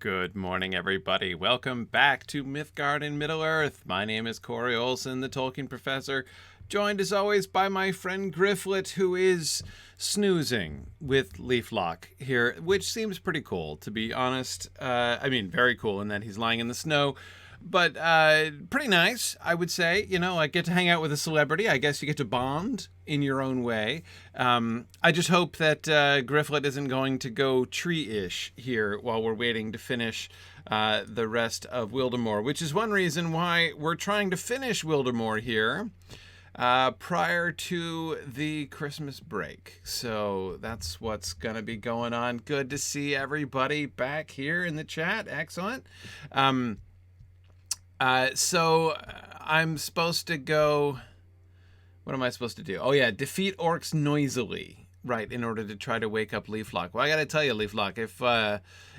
Good morning, everybody. Welcome back to Mythgard in Middle-earth. My name is Corey Olson, the Tolkien professor, joined as always by my friend Gryfflet, who is snoozing with Leaflock here, which seems pretty cool, to be honest. I mean, very cool in that he's lying in the snow, but pretty nice, I would say. You know, I get to hang out with a celebrity. I guess you get to bond in your own way. I just hope that Gryfflet isn't going to go tree-ish here while we're waiting to finish the rest of Wildemore, which is one reason why we're trying to finish Wildemore here prior to the Christmas break. So that's what's going to be going on. Good to see everybody back here in the chat. Excellent. So I'm supposed to go... What am I supposed to do? Oh, yeah, defeat orcs noisily, right, in order to try to wake up Leaflock. Well, I got to tell you, Leaflock, if,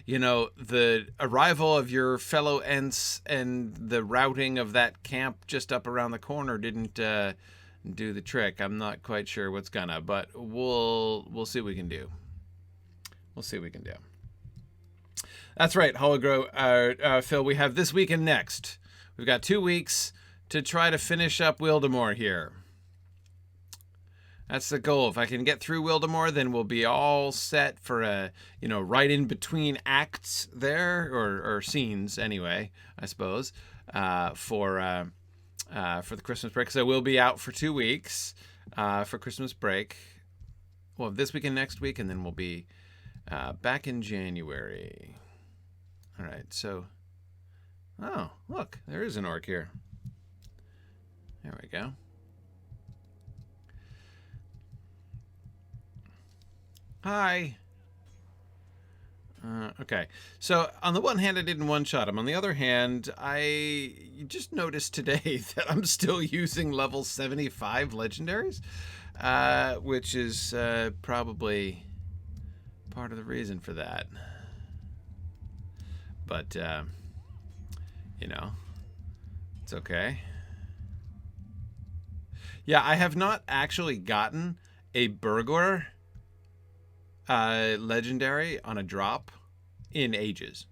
you know, the arrival of your fellow Ents and the routing of that camp just up around the corner didn't do the trick, I'm not quite sure what's gonna, but we'll see what we can do. We'll see what we can do. That's right, Hologro, Phil, we have this week and next. We've got 2 weeks to try to finish up Wildemore here. That's the goal. If I can get through Wildemore, then we'll be all set for a, you know, right in between acts there, or scenes anyway, I suppose, for the Christmas break. So we'll be out for 2 weeks for Christmas break. Well, this week and next week, and then we'll be back in January. All right. So, oh, look, there is an orc here. There we go. Hi. Okay. So on the one hand, I didn't one-shot him. On the other hand, I just noticed today that I'm still using level 75 legendaries, which is probably part of the reason for that. But, you know, it's okay. Yeah, I have not actually gotten a burglar legendary on a drop in ages.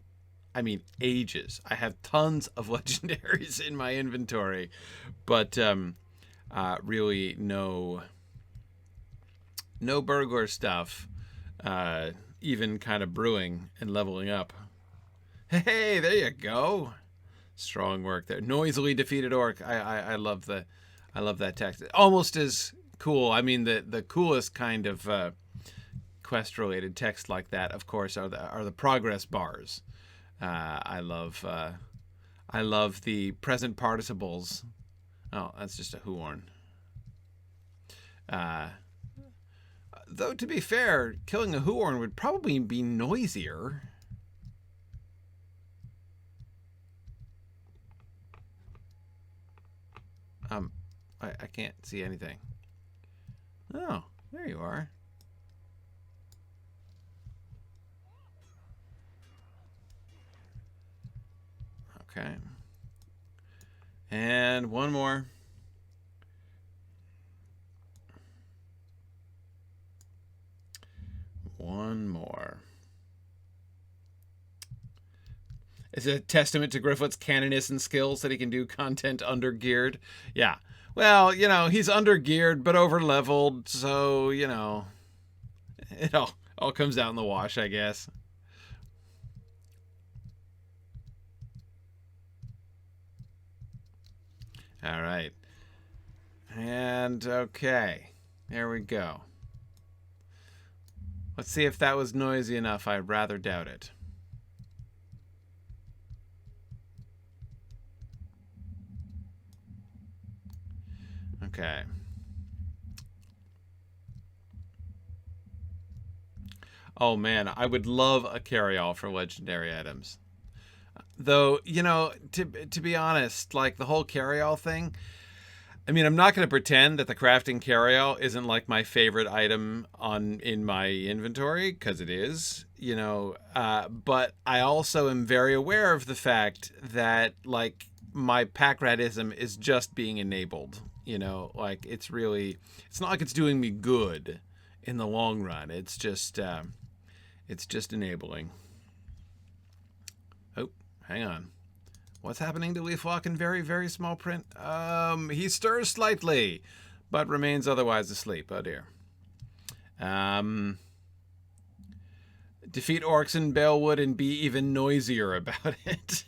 I mean, ages. I have tons of legendaries in my inventory, but really no burglar stuff, even kind of brewing and leveling up. Hey, there you go. Strong work there. Noisily defeated orc. I love that text. Almost as cool. I mean, the coolest kind of quest-related text like that, of course, are the progress bars. I love the present participles. Oh, that's just a Huorn. Though, to be fair, killing a Huorn would probably be noisier. I can't see anything. Oh, there you are. Okay. And one more. One more. It's a testament to Gryfflet's canonism skills that he can do content under-geared. Yeah. Well, you know, he's under-geared but over-leveled, so, you know, it all comes out in the wash, I guess. All right. And okay. There we go. Let's see if that was noisy enough. I rather doubt it. Okay. Oh man, I would love a carry-all for legendary items. Though, you know, to be honest, like the whole carry-all thing, I mean, I'm not going to pretend that the crafting carry-all isn't like my favorite item in my inventory, because it is, you know, but I also am very aware of the fact that, like, my pack ratism is just being enabled, you know, like, it's not like it's doing me good in the long run. It's just enabling. hang on. What's happening to Leaflock in very, very small print? He stirs slightly, but remains otherwise asleep. Oh, dear. Defeat orcs in Balewood and be even noisier about it.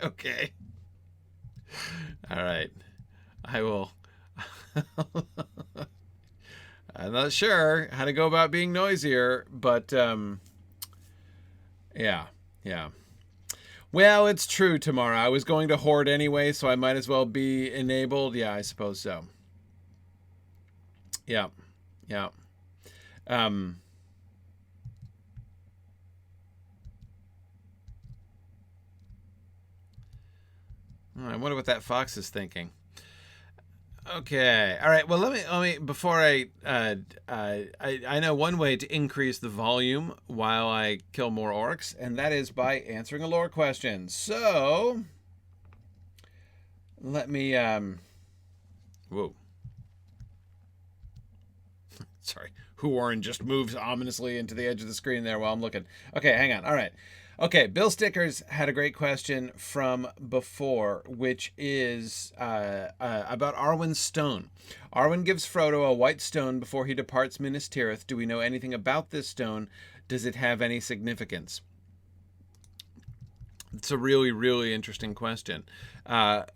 Okay. All right. I will. I'm not sure how to go about being noisier, but yeah. Well, it's true, Tamara. I was going to hoard anyway, so I might as well be enabled. Yeah, I suppose so. Yeah. I wonder what that fox is thinking. Okay. All right. Well, let me before I know one way to increase the volume while I kill more orcs, and that is by answering a lore question. So let me whoa. Sorry. Huorn just moves ominously into the edge of the screen there while I'm looking. Okay, hang on. All right. Okay, Bill Stickers had a great question from before, which is about Arwen's stone. Arwen gives Frodo a white stone before he departs Minas Tirith. Do we know anything about this stone? Does it have any significance? It's a really, really interesting question,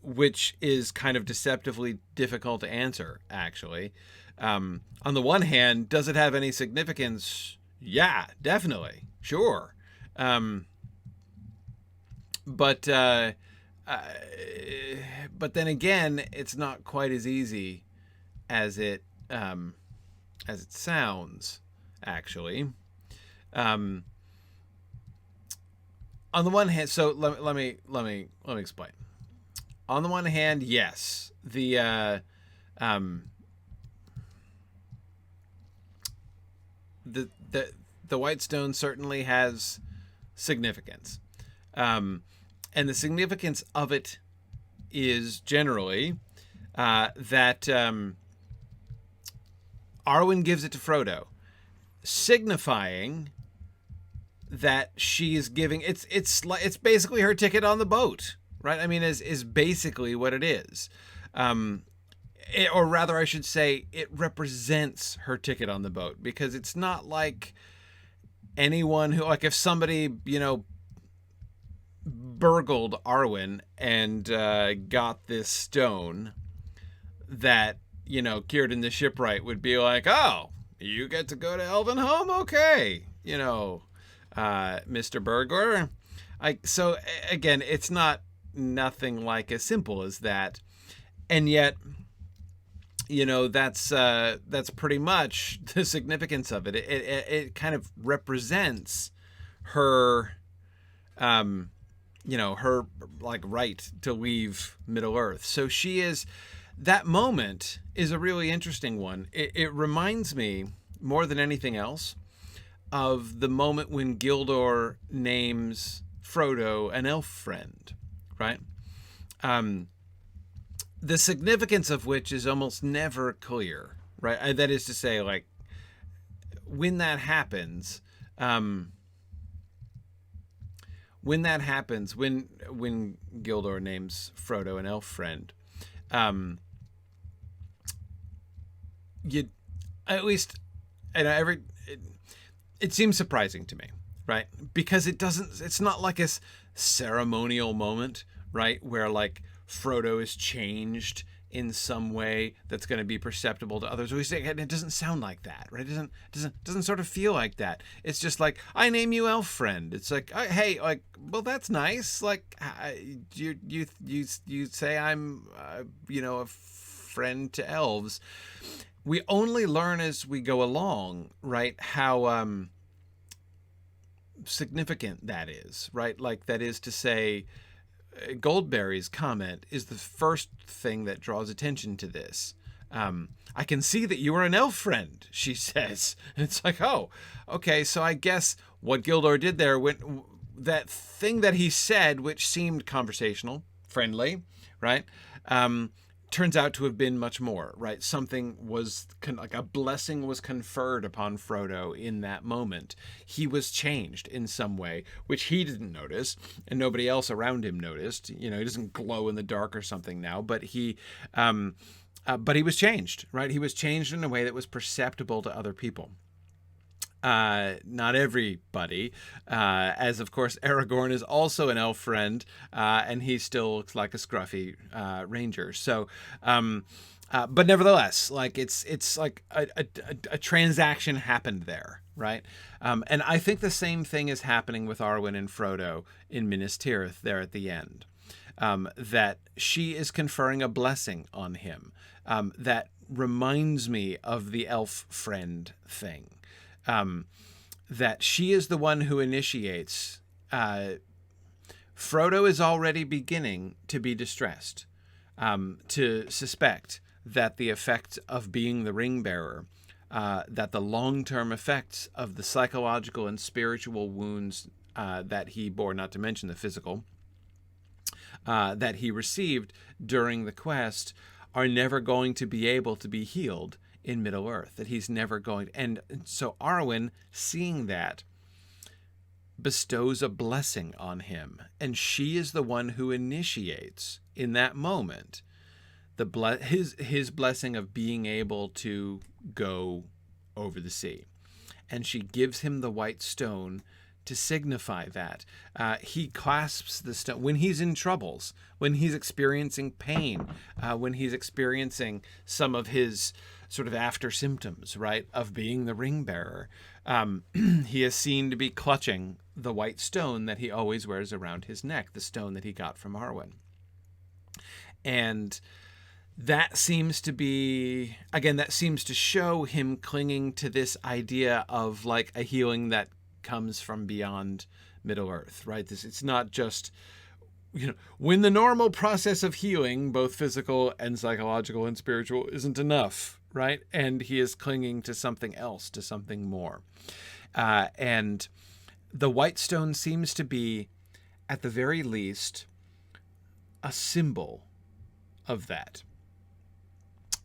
which is kind of deceptively difficult to answer, actually. On the one hand, does it have any significance? Yeah, definitely. Sure. But then again, it's not quite as easy as it sounds, actually. On the one hand, so let me explain. On the one hand, yes, the white stone certainly has significance. And the significance of it is generally that Arwen gives it to Frodo, signifying that she's giving it's basically her ticket on the boat, right? I mean, is basically what it is. Or rather, I should say, it represents her ticket on the boat, because it's not like anyone who, like, if somebody, burgled Arwen and got this stone, that, Círdan the Shipwright would be like, oh, you get to go to Elvenhome? Okay. Mr. Burglar. So again, it's nothing like as simple as that. And yet, that's pretty much the significance of it. It kind of represents her, her right to leave Middle Earth. So she is, that moment is a really interesting one. It reminds me more than anything else of the moment when Gildor names Frodo an elf friend, right? The significance of which is almost never clear, right? That is to say, like, when that happens, when Gildor names Frodo an elf friend, it seems surprising to me, right? Because it's not like a ceremonial moment, right? Where, like, Frodo is changed in some way that's going to be perceptible to others. It doesn't sound like that, right? It doesn't sort of feel like that. It's just like, I name you elf friend. It's like, hey, like, well, that's nice. Like, you say I'm, a friend to elves. We only learn as we go along, right? How significant that is, right? Like, that is to say, Goldberry's comment is the first thing that draws attention to this. I can see that you are an elf friend, she says. And it's like, oh, okay, so I guess what Gildor did there, when that thing that he said, which seemed conversational, friendly, right, turns out to have been much more, right? Something was like a blessing was conferred upon Frodo in that moment. He was changed in some way, which he didn't notice, and nobody else around him noticed. He doesn't glow in the dark or something now, but he was changed, right? He was changed in a way that was perceptible to other people. Not everybody, as of course Aragorn is also an elf friend, and he still looks like a scruffy ranger. So, but nevertheless, like it's like a transaction happened there, right? And I think the same thing is happening with Arwen and Frodo in Minas Tirith there at the end. That she is conferring a blessing on him. That reminds me of the elf friend thing. That she is the one who initiates. Frodo is already beginning to be distressed, to suspect that the effect of being the ring bearer, that the long-term effects of the psychological and spiritual wounds that he bore, not to mention the physical, that he received during the quest, are never going to be able to be healed in Middle-earth, that he's never going. And so Arwen, seeing that, bestows a blessing on him, and she is the one who initiates in that moment his blessing of being able to go over the sea. And she gives him the white stone to signify that. He clasps the stone when he's in troubles, when he's experiencing pain, when he's experiencing some of his sort of after symptoms, right, of being the ring bearer. He is seen to be clutching the white stone that he always wears around his neck, the stone that he got from Arwen. And that seems to be, again, that seems to show him clinging to this idea of like a healing that comes from beyond Middle-earth, right? It's not just, when the normal process of healing, both physical and psychological and spiritual, isn't enough, right? And he is clinging to something else, to something more. And the white stone seems to be, at the very least, a symbol of that.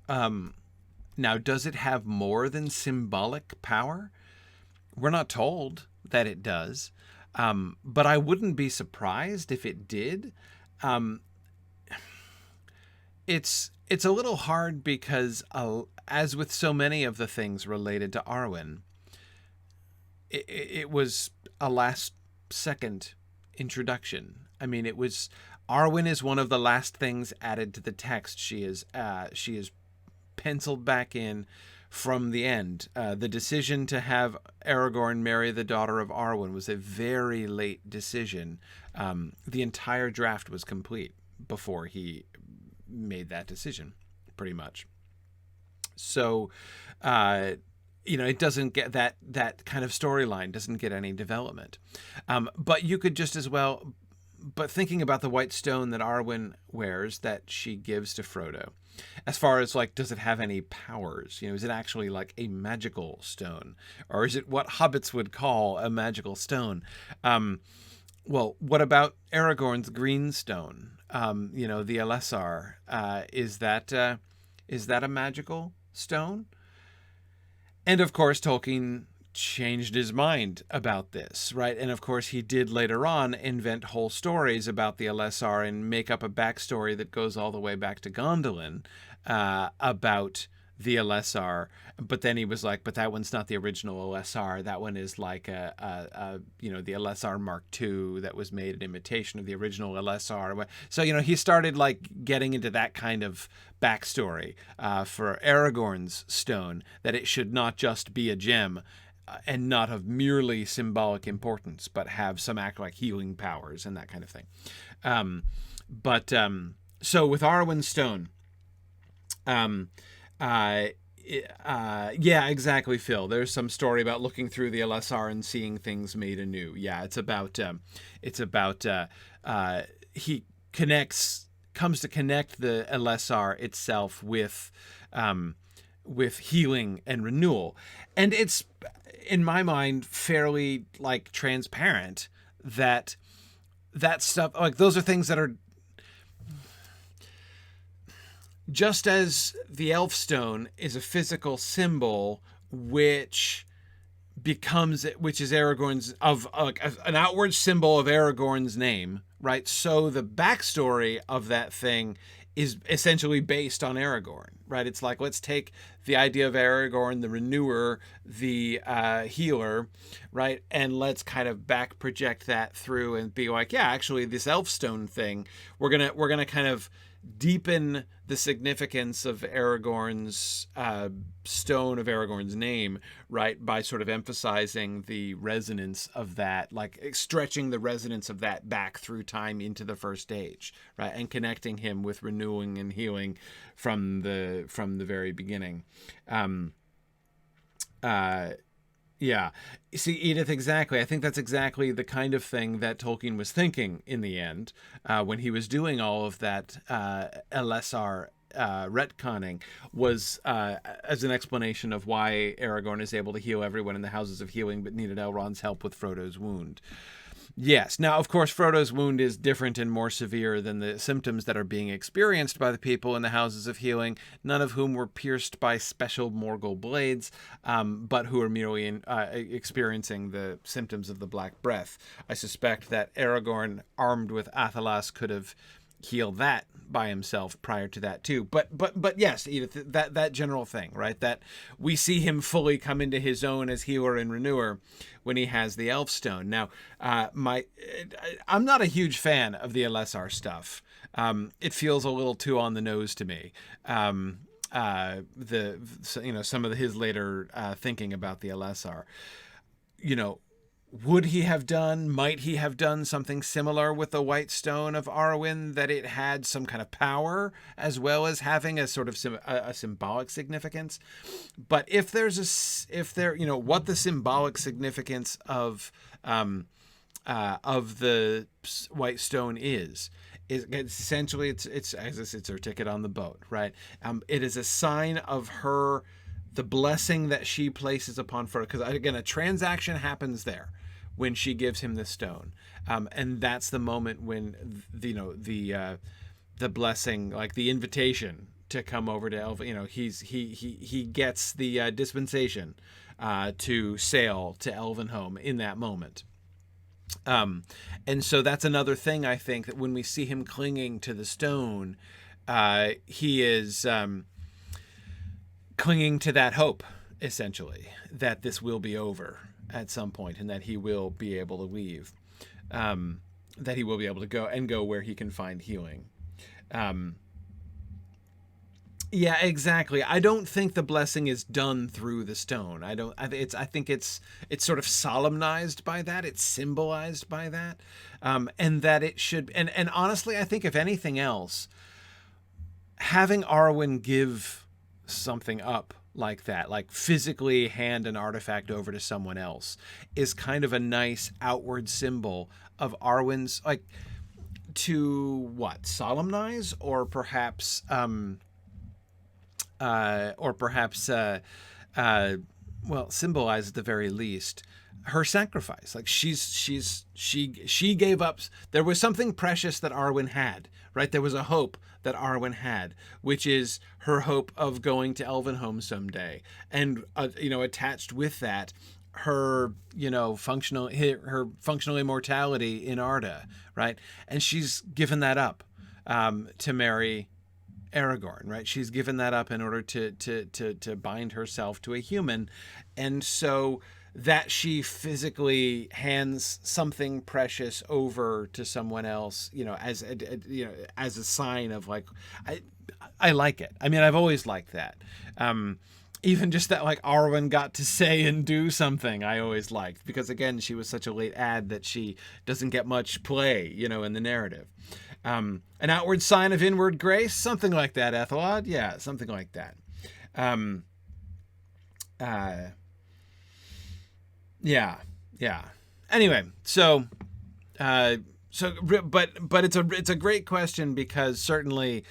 Now, does it have more than symbolic power? We're not told that it does, but I wouldn't be surprised if it did. It's a little hard because, as with so many of the things related to Arwen, it was a last-second introduction. I mean, Arwen is one of the last things added to the text. She is penciled back in from the end. The decision to have Aragorn marry the daughter of Arwen was a very late decision. The entire draft was complete before he made that decision, pretty much. So, it doesn't get that kind of storyline doesn't get any development. But you could just as well, but thinking about the white stone that Arwen wears that she gives to Frodo, as far as like, does it have any powers? Is it actually like a magical stone, or is it what hobbits would call a magical stone? Well, what about Aragorn's green stone? The Elessar. Is that a magical stone? And of course, Tolkien changed his mind about this, right? And of course, he did later on invent whole stories about the Elessar and make up a backstory that goes all the way back to Gondolin about the Elessar. But then he was like, but that one's not the original Elessar. That one is like the Elessar Mark II that was made an imitation of the original Elessar. So, he started like getting into that kind of backstory for Aragorn's stone, that it should not just be a gem and not of merely symbolic importance, but have some like healing powers and that kind of thing. So with Arwen's stone, yeah, exactly, Phil. There's some story about looking through the Elessar and seeing things made anew. Yeah, it's about he comes to connect the Elessar itself with healing and renewal. And it's, in my mind, fairly like transparent that stuff, like those are things that are, just as the elf stone is a physical symbol which is Aragorn's an outward symbol of Aragorn's name, right? So the backstory of that thing is essentially based on Aragorn, right? It's like, let's take the idea of Aragorn, the renewer, the healer, right? And let's kind of back project that through and be like, yeah, actually this elf stone thing, we're gonna kind of deepen the significance of Aragorn's stone of Aragorn's name, right, by sort of emphasizing the resonance of that, like stretching the resonance of that back through time into the first age, right, and connecting him with renewing and healing from the very beginning. Yeah. See, Edith, exactly. I think that's exactly the kind of thing that Tolkien was thinking in the end when he was doing all of that LSR retconning, was as an explanation of why Aragorn is able to heal everyone in the Houses of Healing but needed Elrond's help with Frodo's wound. Yes. Now, of course, Frodo's wound is different and more severe than the symptoms that are being experienced by the people in the Houses of Healing, none of whom were pierced by special Morgul blades, but who are merely experiencing the symptoms of the Black Breath. I suspect that Aragorn, armed with Athelas, could have healed that by himself prior to that too. But yes, Edith, that general thing, right? That we see him fully come into his own as healer and renewer when he has the Elf Stone. Now, I'm not a huge fan of the LSR stuff. It feels a little too on the nose to me. Some of his later thinking about the LSR, might he have done something similar with the White Stone of Arwen, that it had some kind of power as well as having a sort of a symbolic significance? But if what the symbolic significance of the White Stone is essentially it's as it's her ticket on the boat, right? It is a sign of her, the blessing that she places upon Frodo, because again, a transaction happens there when she gives him the stone, and that's the moment when the blessing, like the invitation to come over to he gets the dispensation to sail to Elvenhome in that moment. And so that's another thing, I think, that when we see him clinging to the stone, he is clinging to that hope, essentially, that this will be over at some point and that he will be able to leave, that he will be able to go where he can find healing. Yeah, exactly. I don't think the blessing is done through the stone. I think it's sort of solemnized by that. It's symbolized by that. And that it should, and honestly, I think if anything else, having Arwen give something up like that, like physically hand an artifact over to someone else, is kind of a nice outward symbol of Arwen's, like, to what, solemnize or perhaps symbolize at the very least her sacrifice. Like she gave up. There was something precious that Arwen had, right? There was a hope that Arwen had, which is her hope of going to Elvenhome someday, and attached with that, her functional immortality in Arda, right? And she's given that up to marry Aragorn, right? She's given that up in order to bind herself to a human, and so that she physically hands something precious over to someone else, as a sign of, like, I like it. I mean, I've always liked that. Even just that, like, Arwen got to say and do something, I always liked, because again, she was such a late ad that she doesn't get much play, in the narrative. An outward sign of inward grace, something like that, Ethelod. Yeah, something like that. Yeah. Anyway, but it's a great question, because certainly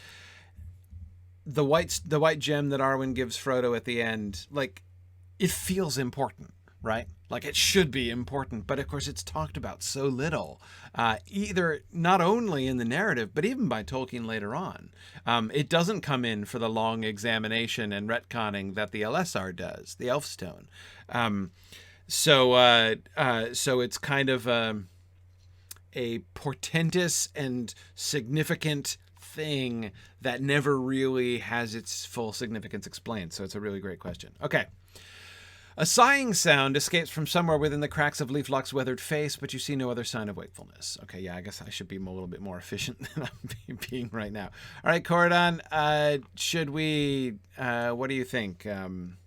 the white gem that Arwen gives Frodo at the end, like, it feels important, right? Like, it should be important, but of course it's talked about so little, either not only in the narrative, but even by Tolkien later on. It doesn't come in for the long examination and retconning that the LSR does, the Elfstone. So it's kind of a portentous and significant thing that never really has its full significance explained. So it's a really great question. Okay. A sighing sound escapes from somewhere within the cracks of Leaflock's weathered face, but you see no other sign of wakefulness. Okay, yeah, I guess I should be a little bit more efficient than I'm being right now. All right, Corridon, should we, what do you think? I'm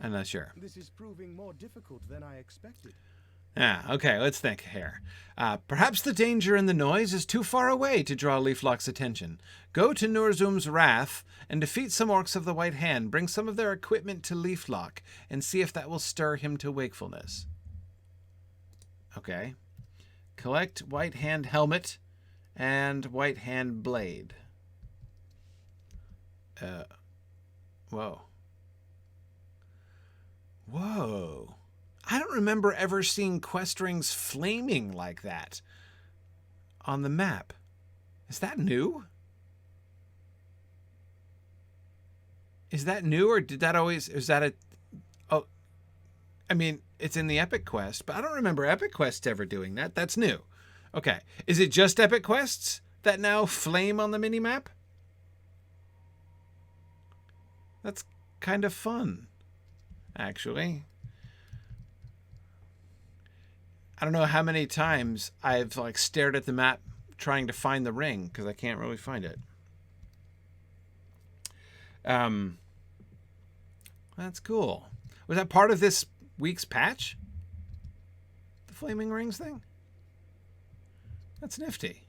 not sure. This is proving more difficult than I expected. Okay, let's think here. Perhaps the danger in the noise is too far away to draw Leaflock's attention. Go to Nurzum's Wrath and defeat some orcs of the White Hand. Bring some of their equipment to Leaflock and see if that will stir him to wakefulness. Okay. Collect White Hand Helmet and White Hand Blade. Whoa. Whoa. I don't remember ever seeing quest rings flaming like that on the map. Is that new? Is that new, or did that always, is that a, oh, I mean, it's in the Epic Quest, but I don't remember Epic Quests ever doing that. That's new. Okay. Is it just Epic Quests that now flame on the minimap? That's kind of fun, actually. I don't know how many times I've like stared at the map trying to find the ring because I can't really find it. That's cool. Was that part of this week's patch? The flaming rings thing? That's nifty.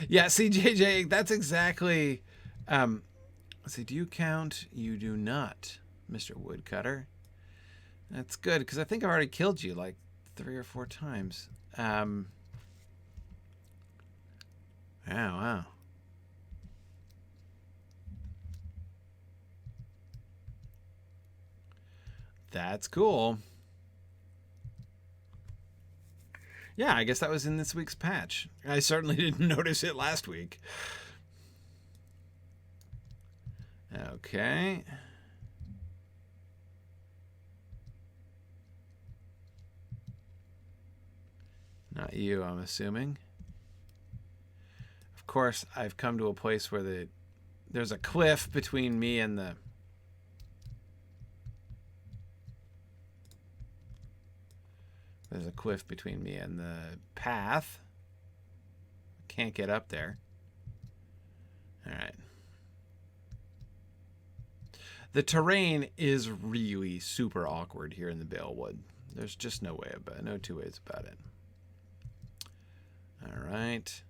Yeah, see, JJ, that's exactly... let's see, do you count? You do not, Mr. Woodcutter. That's good, because I think I've already killed you like 3 or 4 times. Wow. That's cool. Yeah, I guess that was in this week's patch. I certainly didn't notice it last week. Okay. Not you, I'm assuming. Of course, I've come to a place where there's a cliff between me and the... There's a cliff between me and the path. Can't get up there. All right. The terrain is really super awkward here in the Balewood. There's just no two ways about it. All right.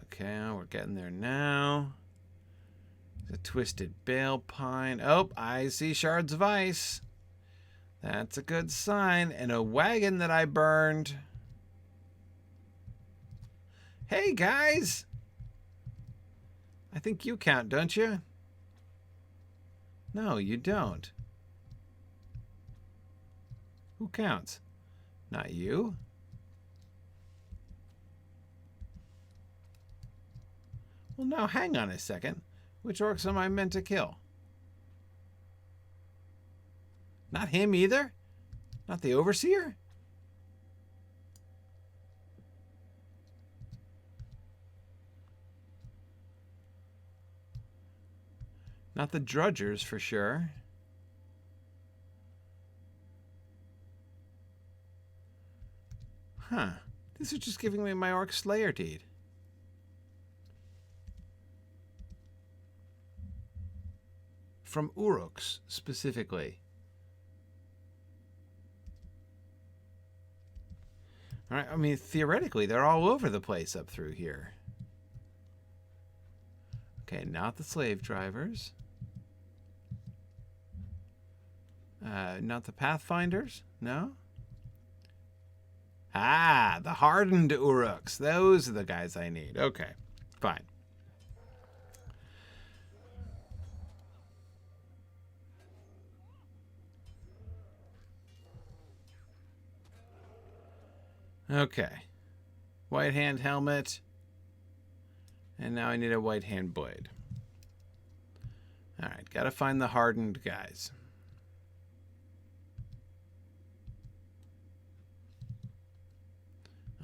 Okay, we're getting there now. The twisted bale pine. Oh, I see shards of ice. That's a good sign. And a wagon that I burned. Hey, guys. I think you count, don't you? No, you don't. Who counts? Not you? Well, now, hang on a second. Which orcs am I meant to kill? Not him either? Not the Overseer? Not the Drudgers, for sure. Huh. This is just giving me my Orc Slayer deed. From Uruks, specifically. All right, I mean, theoretically, they're all over the place up through here. Okay, not the slave drivers. Not the Pathfinders? No? Ah, the hardened Uruks. Those are the guys I need. Okay, fine. Okay. White hand helmet. And now I need a white hand blade. Alright, gotta find the hardened guys.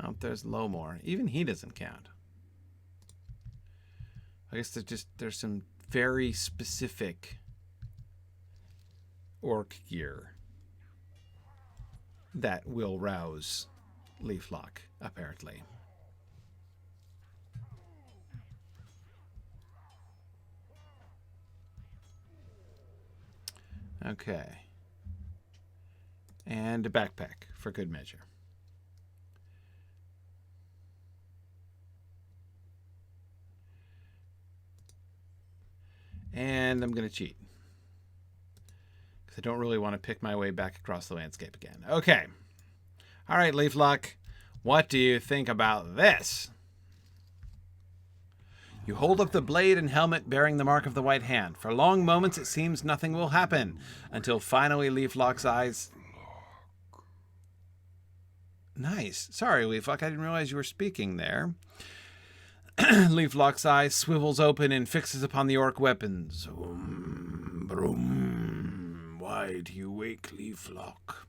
Oh, there's Lowmore. Even he doesn't count. I guess there's some very specific orc gear that will rouse Leaflock, apparently. Okay. And a backpack, for good measure. And I'm going to cheat. Because I don't really want to pick my way back across the landscape again. Okay. All right, Leaflock. What do you think about this? You hold up the blade and helmet bearing the mark of the white hand. For long moments it seems nothing will happen, until finally Leaflock's eyes... Nice. Sorry, Leaflock, I didn't realize you were speaking there. Leaflock's eye swivels open and fixes upon the orc weapons. Broom. Why do you wake, Leaflock?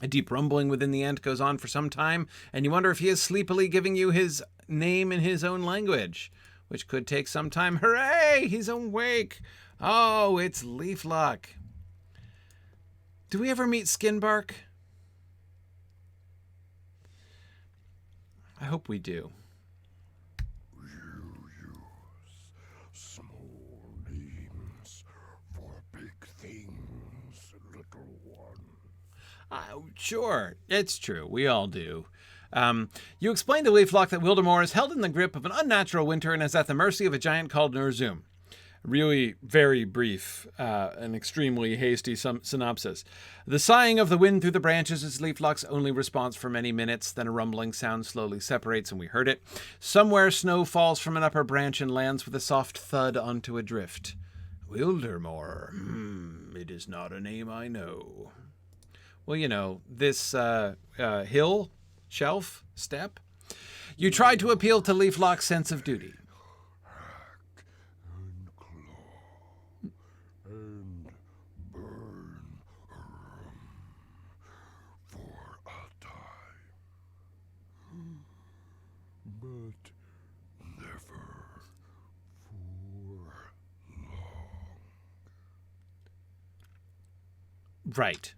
A deep rumbling within the ant goes on for some time, and you wonder if he is sleepily giving you his name in his own language, which could take some time. Hooray! He's awake! Oh, it's Leaflock. Do we ever meet Skinbark? I hope we do. You use small names for big things, little one. Sure, it's true. We all do. You explain to Leaflock that Wildemore is held in the grip of an unnatural winter and is at the mercy of a giant called Nurzum. Really very brief, an extremely hasty synopsis. The sighing of the wind through the branches is Leaflock's only response for many minutes. Then a rumbling sound slowly separates, and we heard it. Somewhere snow falls from an upper branch and lands with a soft thud onto a drift. Wildemore. It is not a name I know. Well, you know, this hill, shelf, step. You tried to appeal to Leaflock's sense of duty. Right.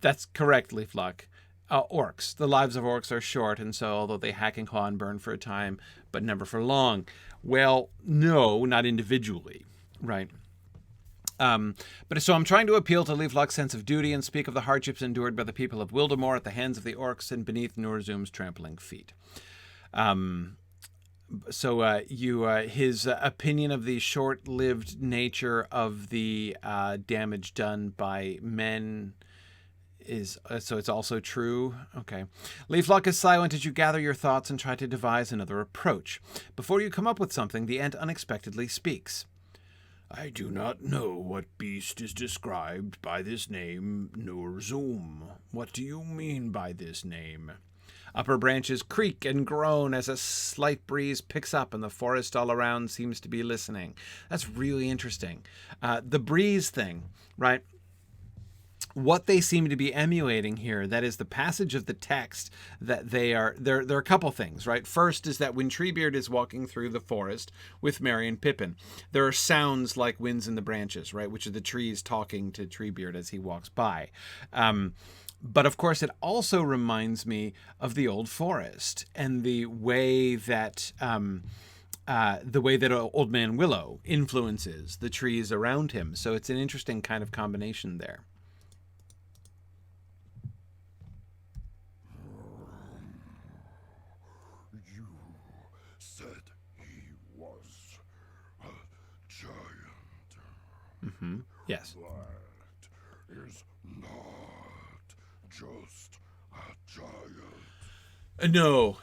That's correct, Leaflock. Orcs. The lives of orcs are short, and so although they hack and claw and burn for a time, but never for long. Well, no, not individually. Right. But so I'm trying to appeal to Leaflock's sense of duty and speak of the hardships endured by the people of Wildemore at the hands of the orcs and beneath Nurzum's trampling feet. His opinion of the short-lived nature of the damage done by men is so it's also true. Okay. Leaflock is silent as you gather your thoughts and try to devise another approach. Before you come up with something, the ant unexpectedly speaks. I do not know what beast is described by this name, Nurzum. What do you mean by this name? Upper branches creak and groan as a slight breeze picks up and the forest all around seems to be listening. That's really interesting. The breeze thing, right? What they seem to be emulating here, that is the passage of the text that there are a couple things, right? First is that when Treebeard is walking through the forest with Merry and Pippin, there are sounds like winds in the branches, right? Which are the trees talking to Treebeard as he walks by. But of course, it also reminds me of the old forest and the way that Old Man Willow influences the trees around him. So it's an interesting kind of combination there. You said he was a giant. Mm-hmm. Yes. That is not just a giant.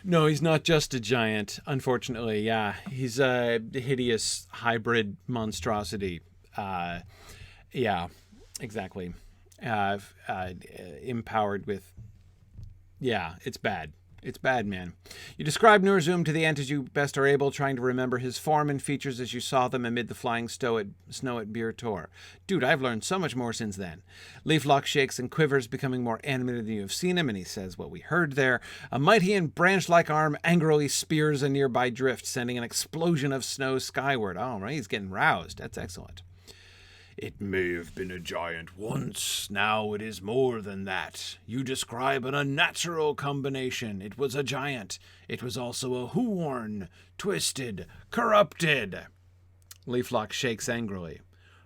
No, he's not just a giant, unfortunately. Yeah, he's a hideous hybrid monstrosity. Yeah, exactly. Empowered with Yeah, it's bad. It's bad, man. You describe Nurzum to the Ent as you best are able, trying to remember his form and features as you saw them amid the flying snow at Bir Tor. Dude, I've learned so much more since then. Leaflock shakes and quivers, becoming more animated than you have seen him, and he says what we heard there. A mighty and branch-like arm angrily spears a nearby drift, sending an explosion of snow skyward. Oh, right, he's getting roused. That's excellent. It may have been a giant once, now it is more than that. You describe an unnatural combination. It was a giant. It was also a horn, twisted, corrupted. Leaflock shakes angrily.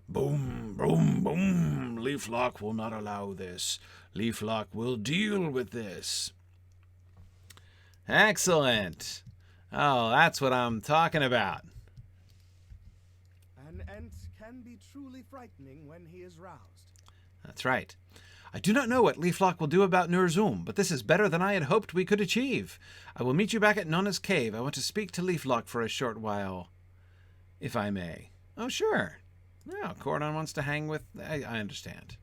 Boom, boom, boom. Leaflock will not allow this. Leaflock will deal with this. Excellent. Oh, that's what I'm talking about. An Ent can be truly frightening when he is roused. That's right. I do not know what Leaflock will do about Nurzum, but this is better than I had hoped we could achieve. I will meet you back at Nona's cave. I want to speak to Leaflock for a short while, if I may. Oh, sure. No, Cordon wants to hang with... I understand.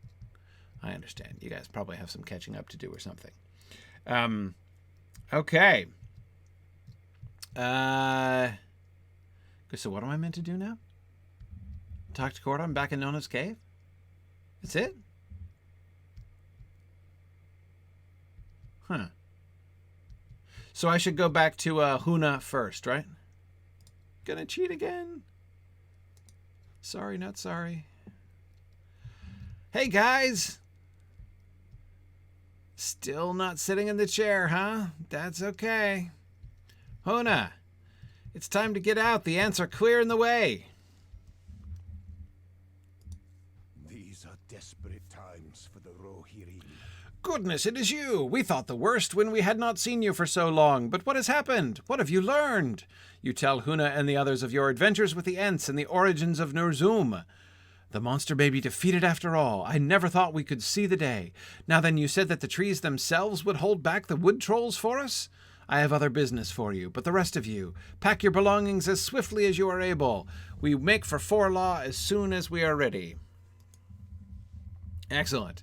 I understand. You guys probably have some catching up to do or something. Okay. So what am I meant to do now? Talk to Cordon back in Nona's cave? That's it? Huh. So I should go back to Huna first, right? Gonna cheat again. Sorry, not sorry. Hey, guys! Still not sitting in the chair, huh? That's okay. Huna, it's time to get out. The ants are clearing the way. These are desperate times for the Rohirrim. Goodness, it is you! We thought the worst when we had not seen you for so long. But what has happened? What have you learned? You tell Huna and the others of your adventures with the Ents and the origins of Nurzum. The monster may be defeated after all. I never thought we could see the day. Now then, you said that the trees themselves would hold back the wood trolls for us? I have other business for you, but the rest of you, pack your belongings as swiftly as you are able. We make for Forlaw as soon as we are ready. Excellent.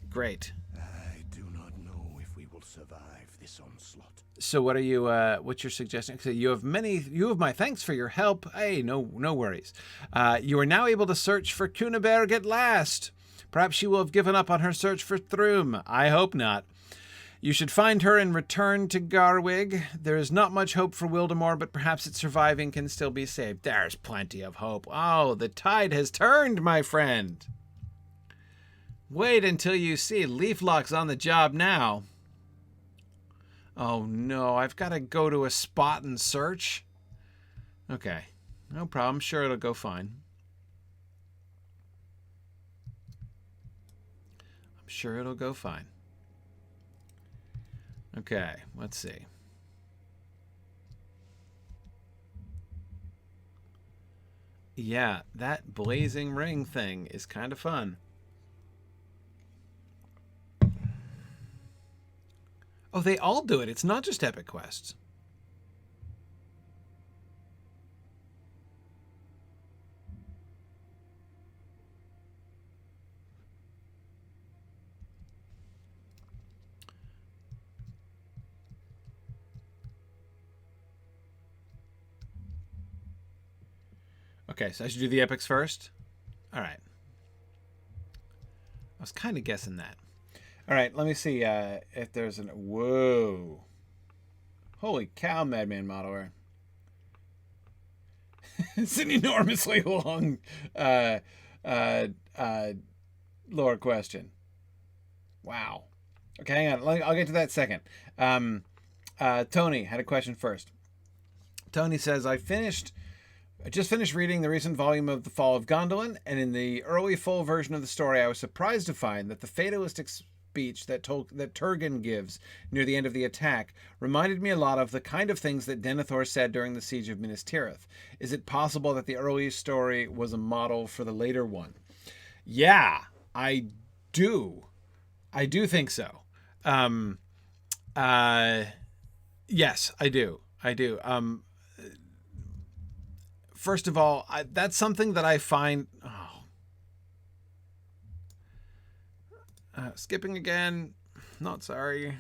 Great. I do not know if we will survive this onslaught. So what are you, what's your suggestion? So you have my thanks for your help. Hey, no worries. You are now able to search for Kunaberg at last. Perhaps she will have given up on her search for Thrum. I hope not. You should find her and return to Garwig. There is not much hope for Wildemore, but perhaps its surviving can still be saved. There's plenty of hope. Oh, the tide has turned, my friend. Wait until you see Leaflock's on the job now. Oh no, I've got to go to a spot and search. Okay, no problem. Sure, it'll go fine. I'm sure it'll go fine. Okay, let's see. Yeah, that blazing ring thing is kind of fun. Oh, they all do it. It's not just epic quests. Okay, so I should do the epics first? All right. I was kind of guessing that. All right, let me see if there's an... Whoa. Holy cow, Madman Modeler. It's an enormously long lore question. Wow. Okay, hang on. I'll get to that second. Tony had a question first. Tony says, I just finished reading the recent volume of The Fall of Gondolin, and in the early full version of the story, I was surprised to find that the fatalistic speech that Turgon gives near the end of the attack reminded me a lot of the kind of things that Denethor said during the siege of Minas Tirith. Is it possible that the early story was a model for the later one? Yeah, I do. I do think so. Yes, I do. First of all, that's something that I find... Skipping again. Not sorry.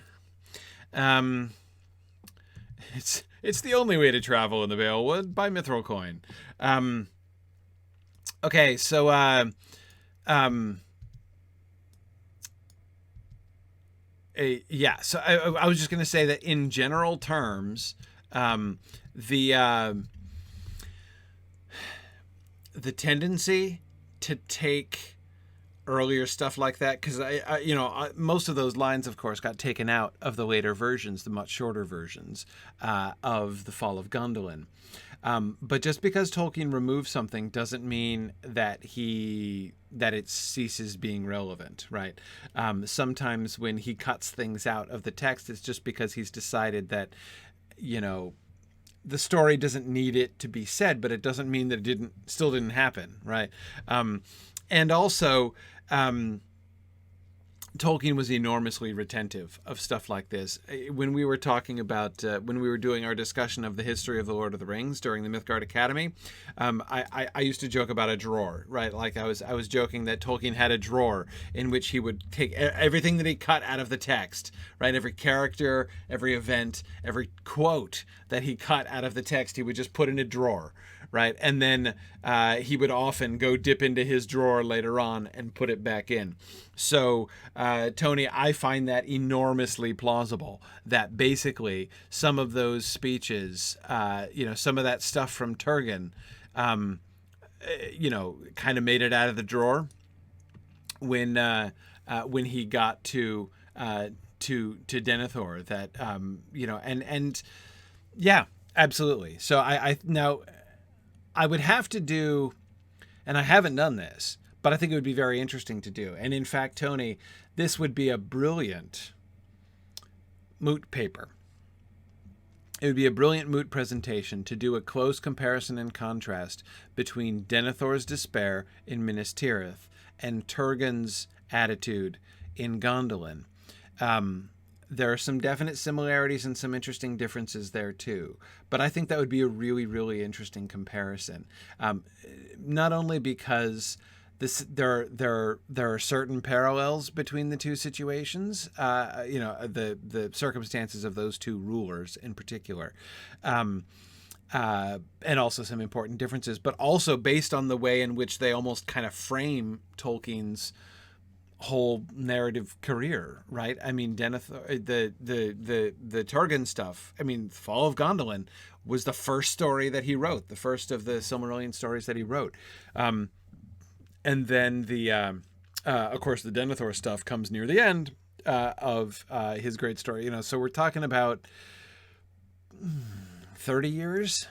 It's the only way to travel in the Valewood. Buy Mithril Coin. Okay, so yeah. So I was just gonna say that in general terms, the tendency to take earlier stuff like that, because most of those lines, of course, got taken out of the later versions, the much shorter versions of the Fall of Gondolin. But just because Tolkien removes something doesn't mean that it ceases being relevant, right? Sometimes when he cuts things out of the text, it's just because he's decided that, the story doesn't need it to be said, but it doesn't mean that it still didn't happen, right? And also, Tolkien was enormously retentive of stuff like this. When we were talking about, when we were doing our discussion of the history of the Lord of the Rings during the Mythgard Academy, I used to joke about a drawer, right? Like I was joking that Tolkien had a drawer in which he would take everything that he cut out of the text, right? Every character, every event, every quote that he cut out of the text, he would just put in a drawer, right? And then he would often go dip into his drawer later on and put it back in. So, Tony, I find that enormously plausible, that basically some of those speeches, some of that stuff from Turgon, kind of made it out of the drawer when he got to Denethor. That and yeah, absolutely. So I would have to do, and I haven't done this, but I think it would be very interesting to do. And in fact, Tony, this would be a brilliant moot paper. It would be a brilliant moot presentation to do a close comparison and contrast between Denethor's despair in Minas Tirith and Turgon's attitude in Gondolin. There are some definite similarities and some interesting differences there too. But I think that would be a really, really interesting comparison. Not only because there are certain parallels between the two situations, the circumstances of those two rulers in particular, and also some important differences, but also based on the way in which they almost kind of frame Tolkien's whole narrative career, right? I mean, Denethor, the Turgon stuff. I mean, Fall of Gondolin was the first story that he wrote, the first of the Silmarillion stories that he wrote. And then of course, the Denethor stuff comes near the end of his great story. So we're talking about 30 years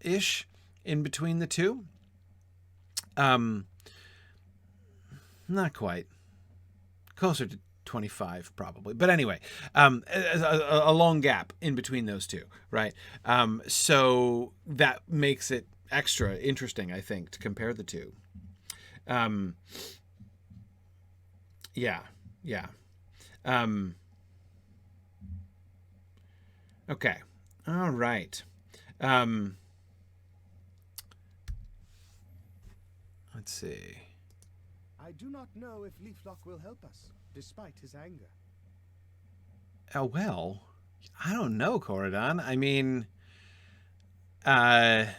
ish in between the two. Not quite. Closer to 25 probably, but anyway, a long gap in between those two, right? So that makes it extra interesting, I think, to compare the two. Yeah. Okay. All right. Let's see. I do not know if Leaflock will help us, despite his anger. Oh, well, I don't know, Coradon. I mean, I'm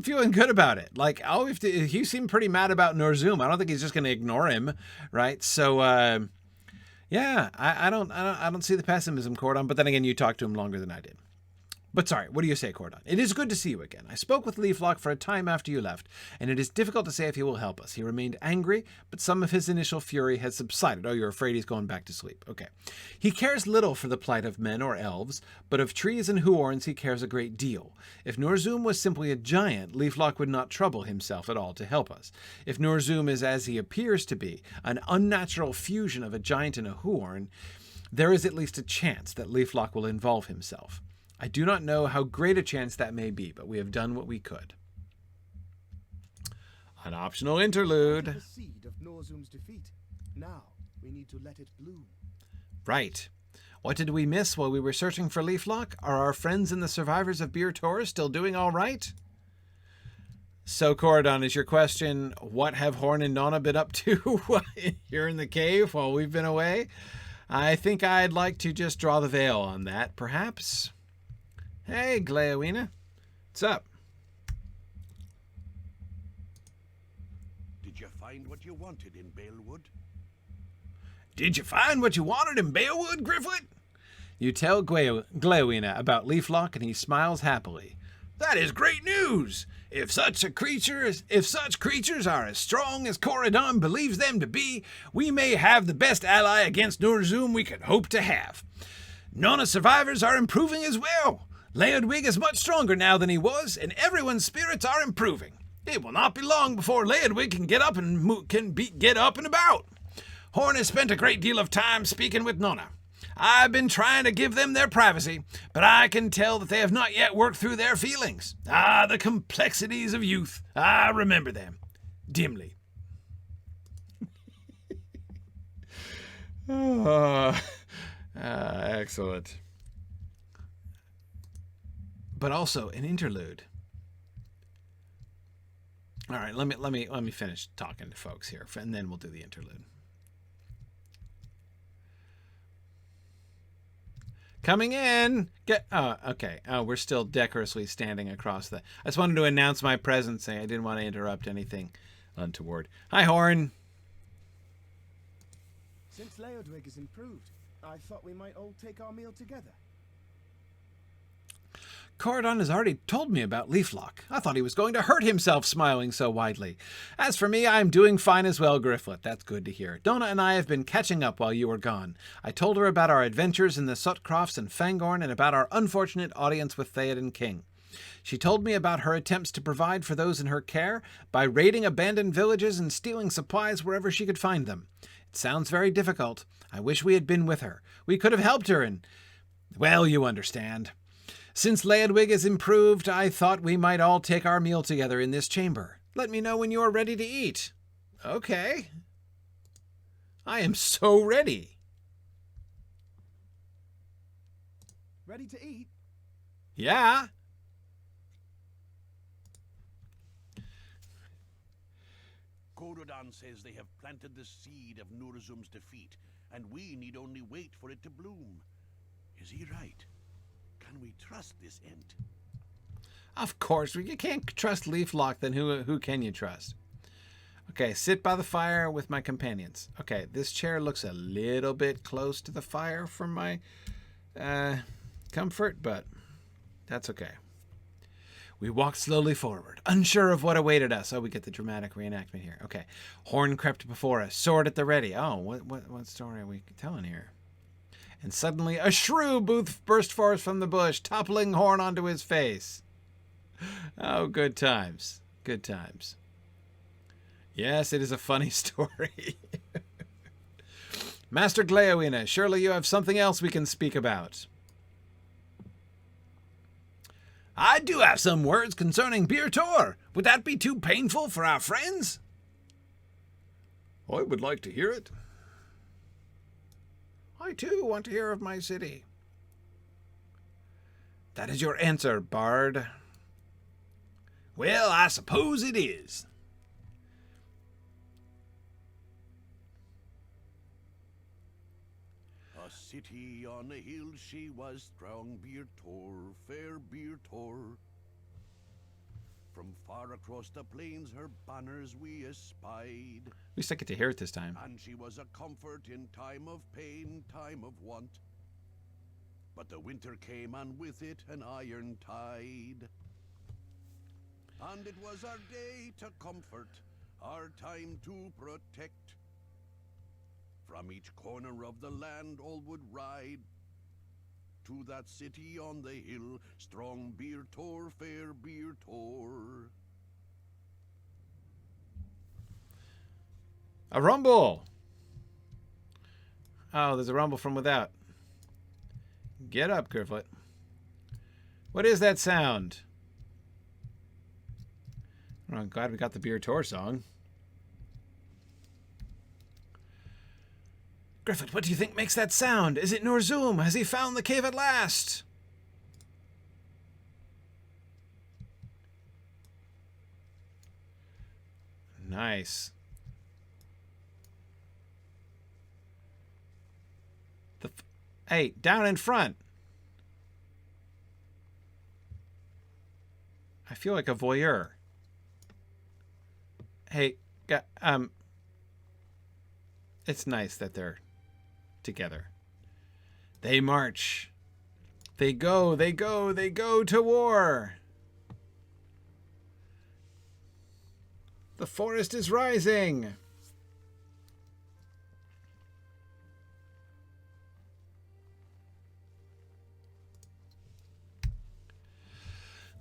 feeling good about it. Like, he seemed pretty mad about Norzum. I don't think he's just going to ignore him, right? So, yeah, I don't see the pessimism, Coradon. But then again, you talked to him longer than I did. But sorry, what do you say, Cordon? It is good to see you again. I spoke with Leaflock for a time after you left, and it is difficult to say if he will help us. He remained angry, but some of his initial fury has subsided. Oh, you're afraid he's going back to sleep. Okay. He cares little for the plight of men or elves, but of trees and huorns he cares a great deal. If Norzum was simply a giant, Leaflock would not trouble himself at all to help us. If Norzum is as he appears to be, an unnatural fusion of a giant and a huorn, there is at least a chance that Leaflock will involve himself. I do not know how great a chance that may be, but we have done what we could. An optional interlude. The seed of Norzum's defeat. Now we need to let it bloom. Right. What did we miss while we were searching for Leaflock? Are our friends and the survivors of Bir Tor still doing all right? So, Coridon, is your question, what have Horn and Nonna been up to here in the cave while we've been away? I think I'd like to just draw the veil on that, perhaps. Hey, Gleowina. What's up? Did you find what you wanted in Balewood? Did you find what you wanted in Balewood, Gryfflet? You tell Gleowina about Leaflock, and he smiles happily. That is great news! If such creatures are as strong as Coridon believes them to be, we may have the best ally against Norzum we could hope to have. Nona survivors are improving as well. Leodwig is much stronger now than he was, and everyone's spirits are improving. It will not be long before Leodwig can get up and about. Horn has spent a great deal of time speaking with Nona. I've been trying to give them their privacy, but I can tell that they have not yet worked through their feelings. Ah, the complexities of youth. I remember them. Dimly. Excellent. But also an interlude. All right, let me finish talking to folks here, and then we'll do the interlude. Coming in. Okay. We're still decorously standing across the... I just wanted to announce my presence. I didn't want to interrupt anything untoward. Hi, Horn. Since Leodwig has improved, I thought we might all take our meal together. Coridon has already told me about Leaflock. I thought he was going to hurt himself smiling so widely. As for me, I'm doing fine as well, Gryfflet. That's good to hear. Donna and I have been catching up while you were gone. I told her about our adventures in the Sutcrofts and Fangorn and about our unfortunate audience with Theoden King. She told me about her attempts to provide for those in her care by raiding abandoned villages and stealing supplies wherever she could find them. It sounds very difficult. I wish we had been with her. We could have helped her and... well, you understand. Since Leodwig has improved, I thought we might all take our meal together in this chamber. Let me know when you are ready to eat. Okay. I am so ready. Ready to eat? Yeah. Coridon says they have planted the seed of Norzum's defeat, and we need only wait for it to bloom. Is he right? Can we trust this Ent? Of course. You can't trust Leaflock, then who can you trust? Okay, sit by the fire with my companions. Okay, this chair looks a little bit close to the fire for my comfort, but that's okay. We walked slowly forward, unsure of what awaited us. Oh, we get the dramatic reenactment here. Okay. Horn crept before us, sword at the ready. Oh, what story are we telling here? And suddenly a shrew burst forth from the bush, toppling Horn onto his face. Oh, good times. Good times. Yes, it is a funny story. Master Gleowina, surely you have something else we can speak about. I do have some words concerning Bir Tor. Would that be too painful for our friends? I would like to hear it. I too want to hear of my city. That is your answer, Bard. Well, I suppose it is. A city on a hill she was, strong Bir Tor, fair Bir Tor. From far across the plains her banners we espied. At least I get to hear it this time. And she was a comfort in time of pain, time of want. But the winter came, and with it an iron tide. And it was our day to comfort, our time to protect. From each corner of the land all would ride to that city on the hill, strong Bir Tor, fair Bir Tor. A rumble! Oh, there's a rumble from without. Get up, Gryfflet. What is that sound? Oh, I'm glad we got the Bir Tor song. Gryfflet, what do you think makes that sound? Is it Norzum? Has he found the cave at last? nice. Hey, down in front. I feel like a voyeur. Hey, it's nice that they're together. They march. They go to war. The forest is rising.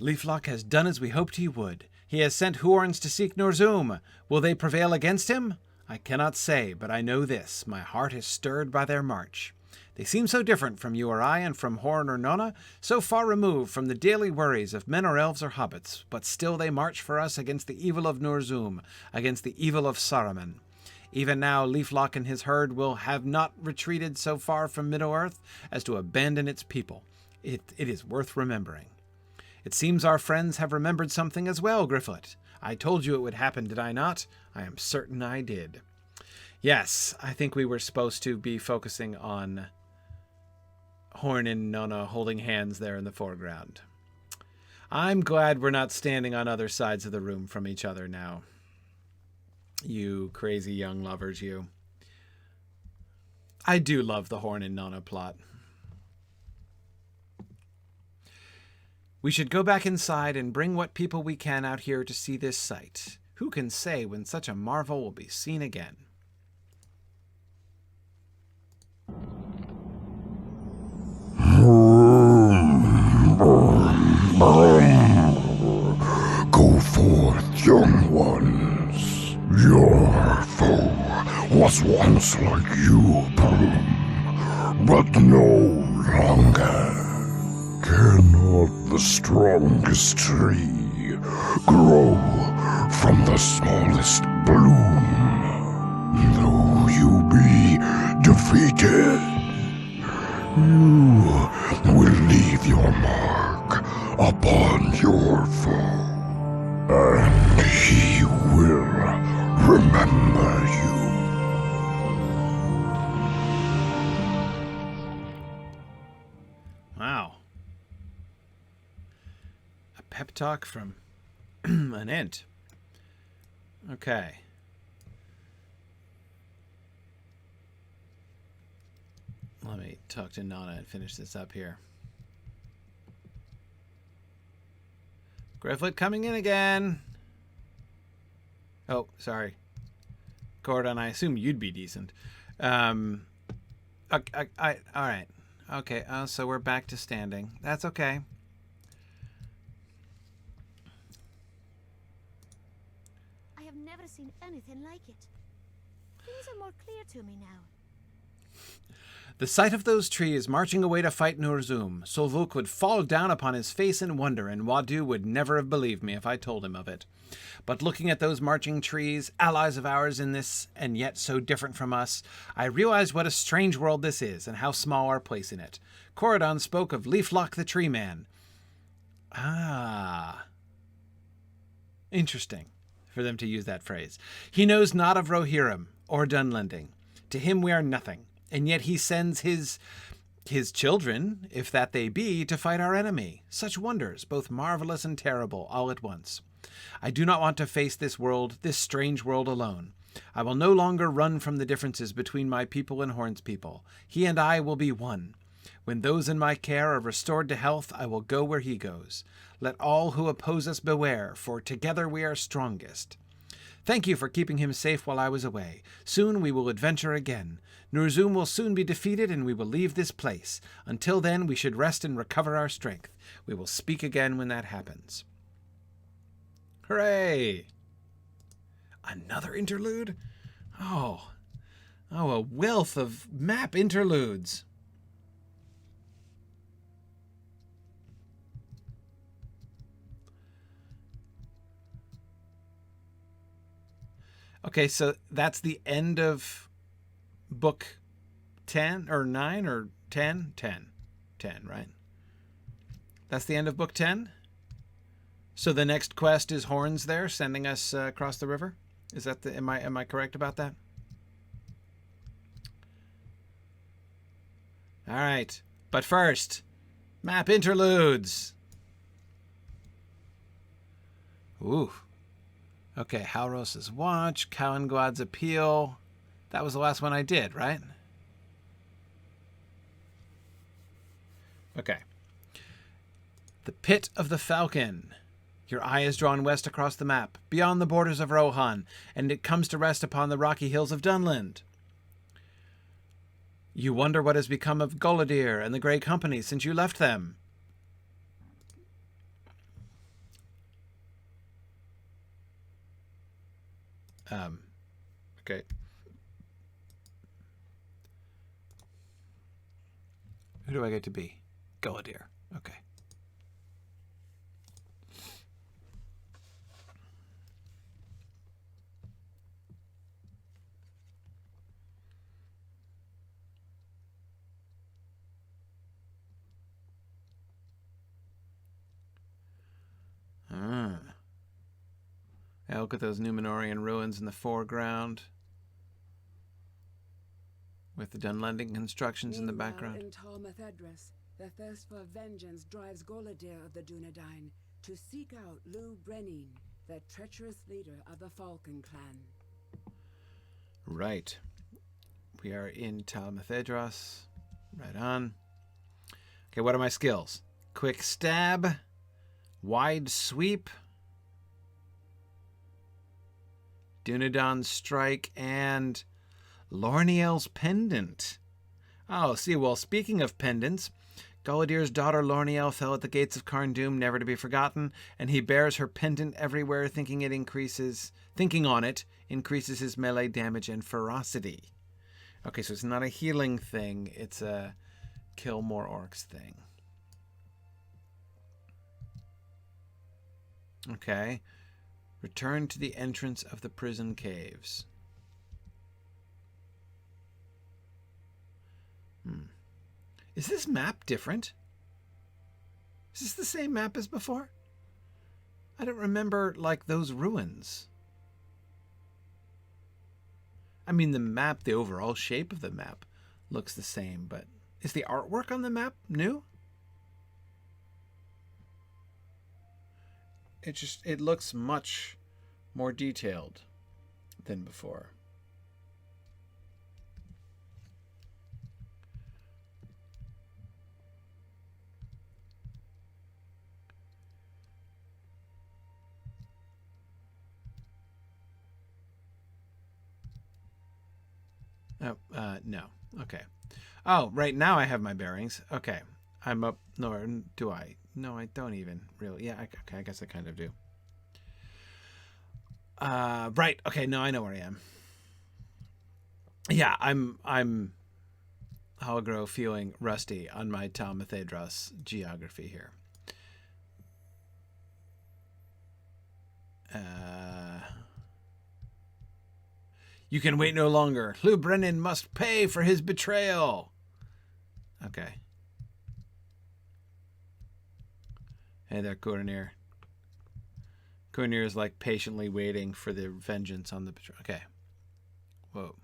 Leaflock has done as we hoped he would. He has sent Huorns to seek Norzum. Will they prevail against him? I cannot say, but I know this. My heart is stirred by their march. They seem so different from you or I and from Horn or Nonna, so far removed from the daily worries of men or elves or hobbits, but still they march for us against the evil of Norzum, against the evil of Saruman. Even now, Leaflock and his herd will have not retreated so far from Middle-earth as to abandon its people. It is worth remembering. It seems our friends have remembered something as well, Gryfflet. I told you it would happen, did I not? I am certain I did. Yes, I think we were supposed to be focusing on Horn and Nonna holding hands there in the foreground. I'm glad we're not standing on other sides of the room from each other now. You crazy young lovers, you. I do love the Horn and Nonna plot. We should go back inside and bring what people we can out here to see this sight. Who can say when such a marvel will be seen again? Go forth, young ones. Your foe was once like you, Bloom, but no longer. Cannot the strongest tree grow from the smallest bloom? Though you be defeated, you will leave your mark upon your foe, and he will remember you. Wow. A pep talk from an Ent. Okay. Let me talk to Nonna and finish this up here. Gryfflet coming in again. Oh, sorry. Gordon, I assume you'd be decent. All right. Okay, so we're back to standing. That's okay. I have never seen anything like it. Things are more clear to me now. The sight of those trees marching away to fight Norzum, Solvuk would fall down upon his face in wonder, and Wadu would never have believed me if I told him of it. But looking at those marching trees, allies of ours in this, and yet so different from us, I realized what a strange world this is, and how small our place in it. Corridon spoke of Leaflock the Tree Man. Ah. Interesting for them to use that phrase. He knows not of Rohirrim or Dunlending. To him we are nothing. And yet he sends his children, if that they be, to fight our enemy. Such wonders, both marvelous and terrible, all at once. I do not want to face this world, this strange world alone. I will no longer run from the differences between my people and Horn's people. He and I will be one. When those in my care are restored to health, I will go where he goes. Let all who oppose us beware, for together we are strongest. Thank you for keeping him safe while I was away. Soon we will adventure again. Norzum will soon be defeated, and we will leave this place. Until then, we should rest and recover our strength. We will speak again when that happens. Hooray! Another interlude? Oh, a wealth of map interludes. Okay, so that's the end of book 10 or 9 or 10? 10, right? That's the end of book 10? So the next quest is Horns there, sending us across the river? Is that the... Am I correct about that? All right. But first, map interludes. Ooh. Okay, Halros's Watch, Kalinguad's Appeal. That was the last one I did, right? Okay. The Pit of the Falcon. Your eye is drawn west across the map, beyond the borders of Rohan, and it comes to rest upon the rocky hills of Dunland. You wonder what has become of Golidir and the Grey Company since you left them. Okay. Who do I get to be? Golidir. Okay. Yeah, look at those Numenorian ruins in the foreground, with the Dunlending constructions in the background. In Talmathedras, the thirst for vengeance drives Golidir of the Dunedain to seek out Lou Brenin, the treacherous leader of the Falcon clan. Right. We are in Talmathedras. Right on. Okay, what are my skills? Quick stab, wide sweep, Dunedain strike, and Lorniel's pendant. Oh, see, well, speaking of pendants, Golidir's daughter Lorniel fell at the gates of Carn-Dûm, never to be forgotten, and he bears her pendant everywhere, thinking on it increases his melee damage and ferocity. Okay, so it's not a healing thing, it's a kill more orcs thing. Okay. Return to the entrance of the prison caves. Is this map different? Is this the same map as before? I don't remember, like, those ruins. I mean, the map, the overall shape of the map looks the same, but is the artwork on the map new? It looks much more detailed than before. Oh, no. Okay. Oh, right now I have my bearings. Okay. I'm up. Nor do I? No, I don't even really. Yeah, okay, I guess I kind of do. Right. Okay, no, I know where I am. Yeah, I'm Halgro feeling rusty on my Talmathedras geography here. You can wait no longer. Lou Brenin must pay for his betrayal. Okay. Hey there, Coronir. Coronir is like patiently waiting for the vengeance on the betrayal. Okay. Whoa.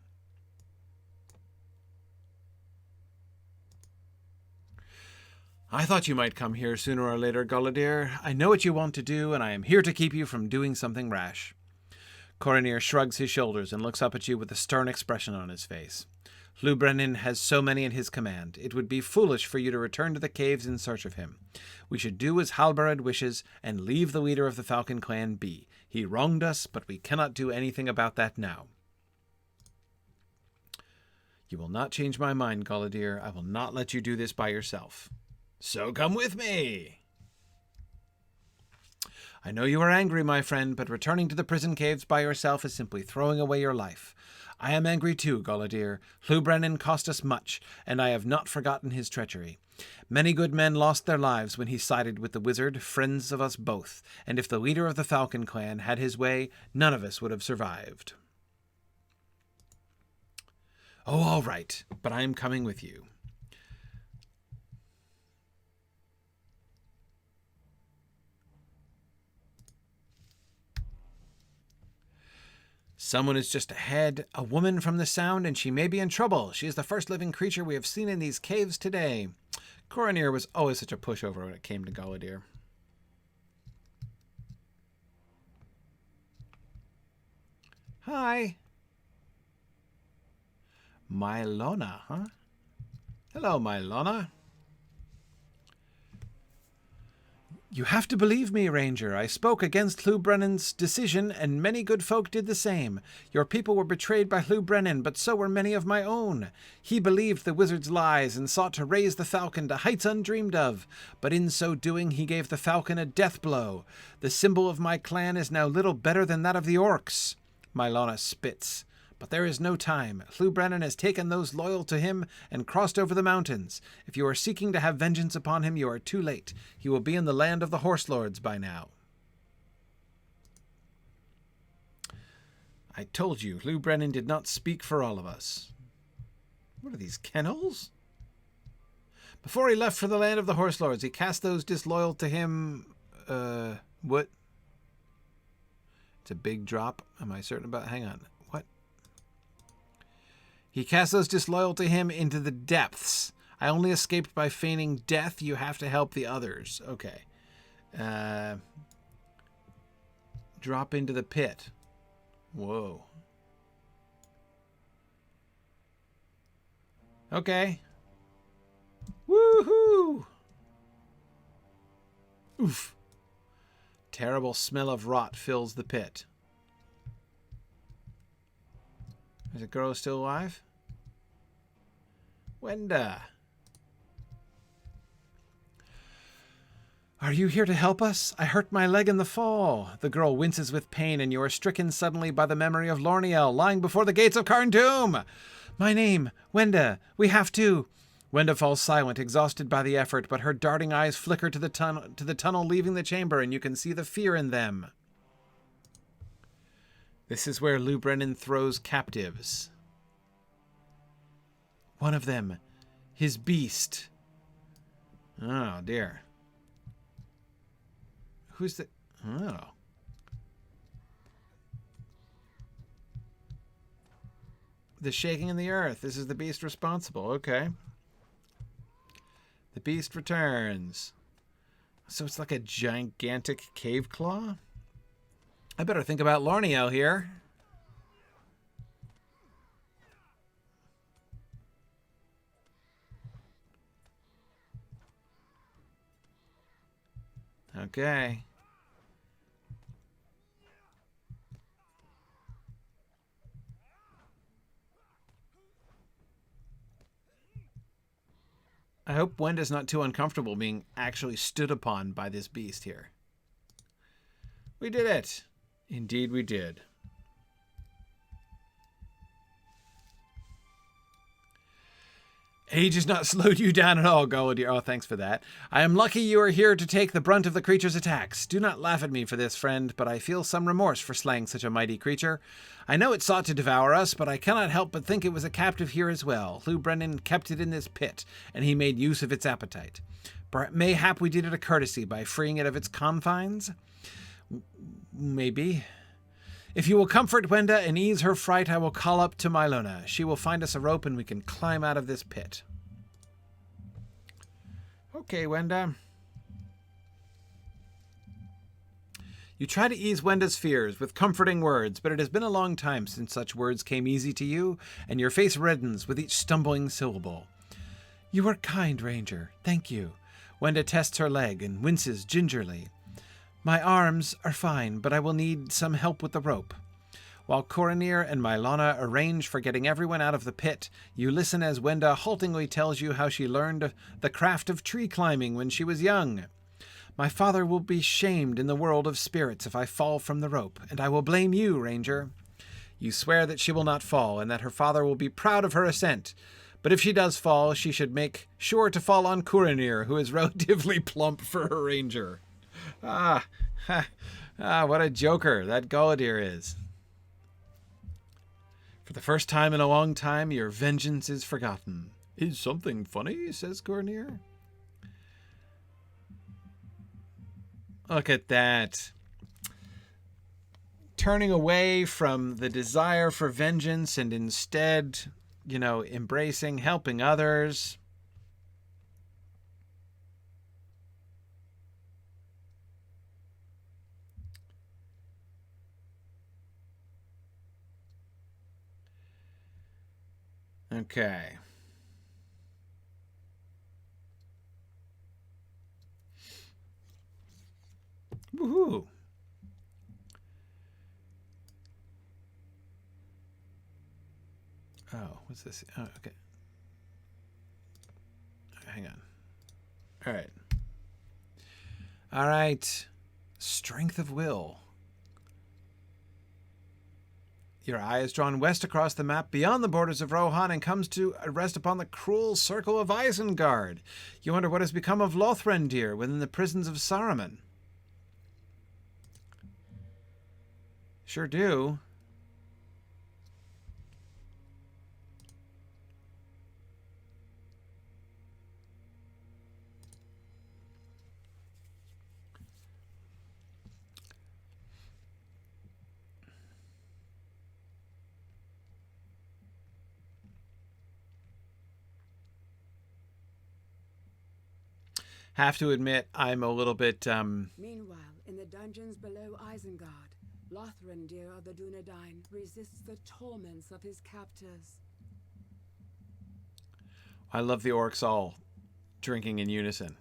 I thought you might come here sooner or later, Golidir. I know what you want to do, and I am here to keep you from doing something rash. Coronir shrugs his shoulders and looks up at you with a stern expression on his face. Lou Brenin has so many in his command. It would be foolish for you to return to the caves in search of him. We should do as Halbarad wishes and leave the leader of the Falcon clan be. He wronged us, but we cannot do anything about that now. You will not change my mind, Golidir. I will not let you do this by yourself. So come with me! I know you are angry, my friend, but returning to the prison caves by yourself is simply throwing away your life. I am angry too, Golidir. Lou Brenin cost us much, and I have not forgotten his treachery. Many good men lost their lives when he sided with the wizard, friends of us both, and if the leader of the Falcon clan had his way, none of us would have survived. Oh, all right, but I am coming with you. Someone is just ahead, a woman from the sound, and she may be in trouble. She is the first living creature we have seen in these caves today. Coronir was always such a pushover when it came to Galadir. Hi. Mylona, huh? Hello, Mylona. You have to believe me, Ranger. I spoke against Llw Brennan's decision, and many good folk did the same. Your people were betrayed by Llw Brennan, but so were many of my own. He believed the wizard's lies and sought to raise the falcon to heights undreamed of, but in so doing he gave the falcon a death blow. The symbol of my clan is now little better than that of the Orcs. Mylona spits. But there is no time. Llw Brennan has taken those loyal to him and crossed over the mountains. If you are seeking to have vengeance upon him, you are too late. He will be in the land of the Horse Lords by now. I told you, Llw Brennan did not speak for all of us. What are these, kennels? Before he left for the land of the Horse Lords, he cast those disloyal to him... what? It's a big drop. Am I certain about... Hang on. He cast those disloyal to him into the depths. I only escaped by feigning death. You have to help the others. Okay. Drop into the pit. Whoa. Okay. Woohoo! Oof. Terrible smell of rot fills the pit. Is the girl still alive? Wenda. Are you here to help us? I hurt my leg in the fall. The girl winces with pain, and you are stricken suddenly by the memory of Lorniel lying before the gates of Carndoom. My name, Wenda. We have to. Wenda falls silent, exhausted by the effort, but her darting eyes flicker to the tunnel leaving the chamber, and you can see the fear in them. This is where Llw Brennan throws captives. One of them, his beast. Oh, dear. Who's the... Oh. The shaking in the earth. This is the beast responsible. Okay. The beast returns. So it's like a gigantic cave claw? I better think about Lorniel here. Okay. I hope Wenda's not too uncomfortable being actually stood upon by this beast here. We did it. Indeed we did. Age has not slowed you down at all, Galadir. Oh, thanks for that. I am lucky you are here to take the brunt of the creature's attacks. Do not laugh at me for this, friend, but I feel some remorse for slaying such a mighty creature. I know it sought to devour us, but I cannot help but think it was a captive here as well. Llw Brennan kept it in this pit, and he made use of its appetite. Mayhap we did it a courtesy by freeing it of its confines? Maybe. If you will comfort Wenda and ease her fright, I will call up to Mylona. She will find us a rope and we can climb out of this pit. Okay, Wenda. You try to ease Wenda's fears with comforting words, but it has been a long time since such words came easy to you, and your face reddens with each stumbling syllable. You are kind, Ranger. Thank you. Wenda tests her leg and winces gingerly. My arms are fine, but I will need some help with the rope. While Coronir and Mylona arrange for getting everyone out of the pit, you listen as Wenda haltingly tells you how she learned the craft of tree climbing when she was young. My father will be shamed in the world of spirits if I fall from the rope, and I will blame you, Ranger. You swear that she will not fall, and that her father will be proud of her ascent. But if she does fall, she should make sure to fall on Coronir, who is relatively plump for a ranger. What a joker that Galadir is. For the first time in a long time, your vengeance is forgotten. Is something funny? Says Coronir. Look at that. turning away from the desire for vengeance and instead, you know, embracing helping others. Okay. Woohoo. Oh, what's this? Oh, okay. Hang on. All right. All right. Strength of will. Your eye is drawn west across the map beyond the borders of Rohan and comes to rest upon the cruel circle of Isengard. You wonder what has become of Lothrendir within the prisons of Saruman. Sure do. Have to admit, I'm a little bit, Meanwhile, in the dungeons below Isengard, Lothrendir of the Dunedain resists the torments of his captors. I love the orcs all drinking in unison.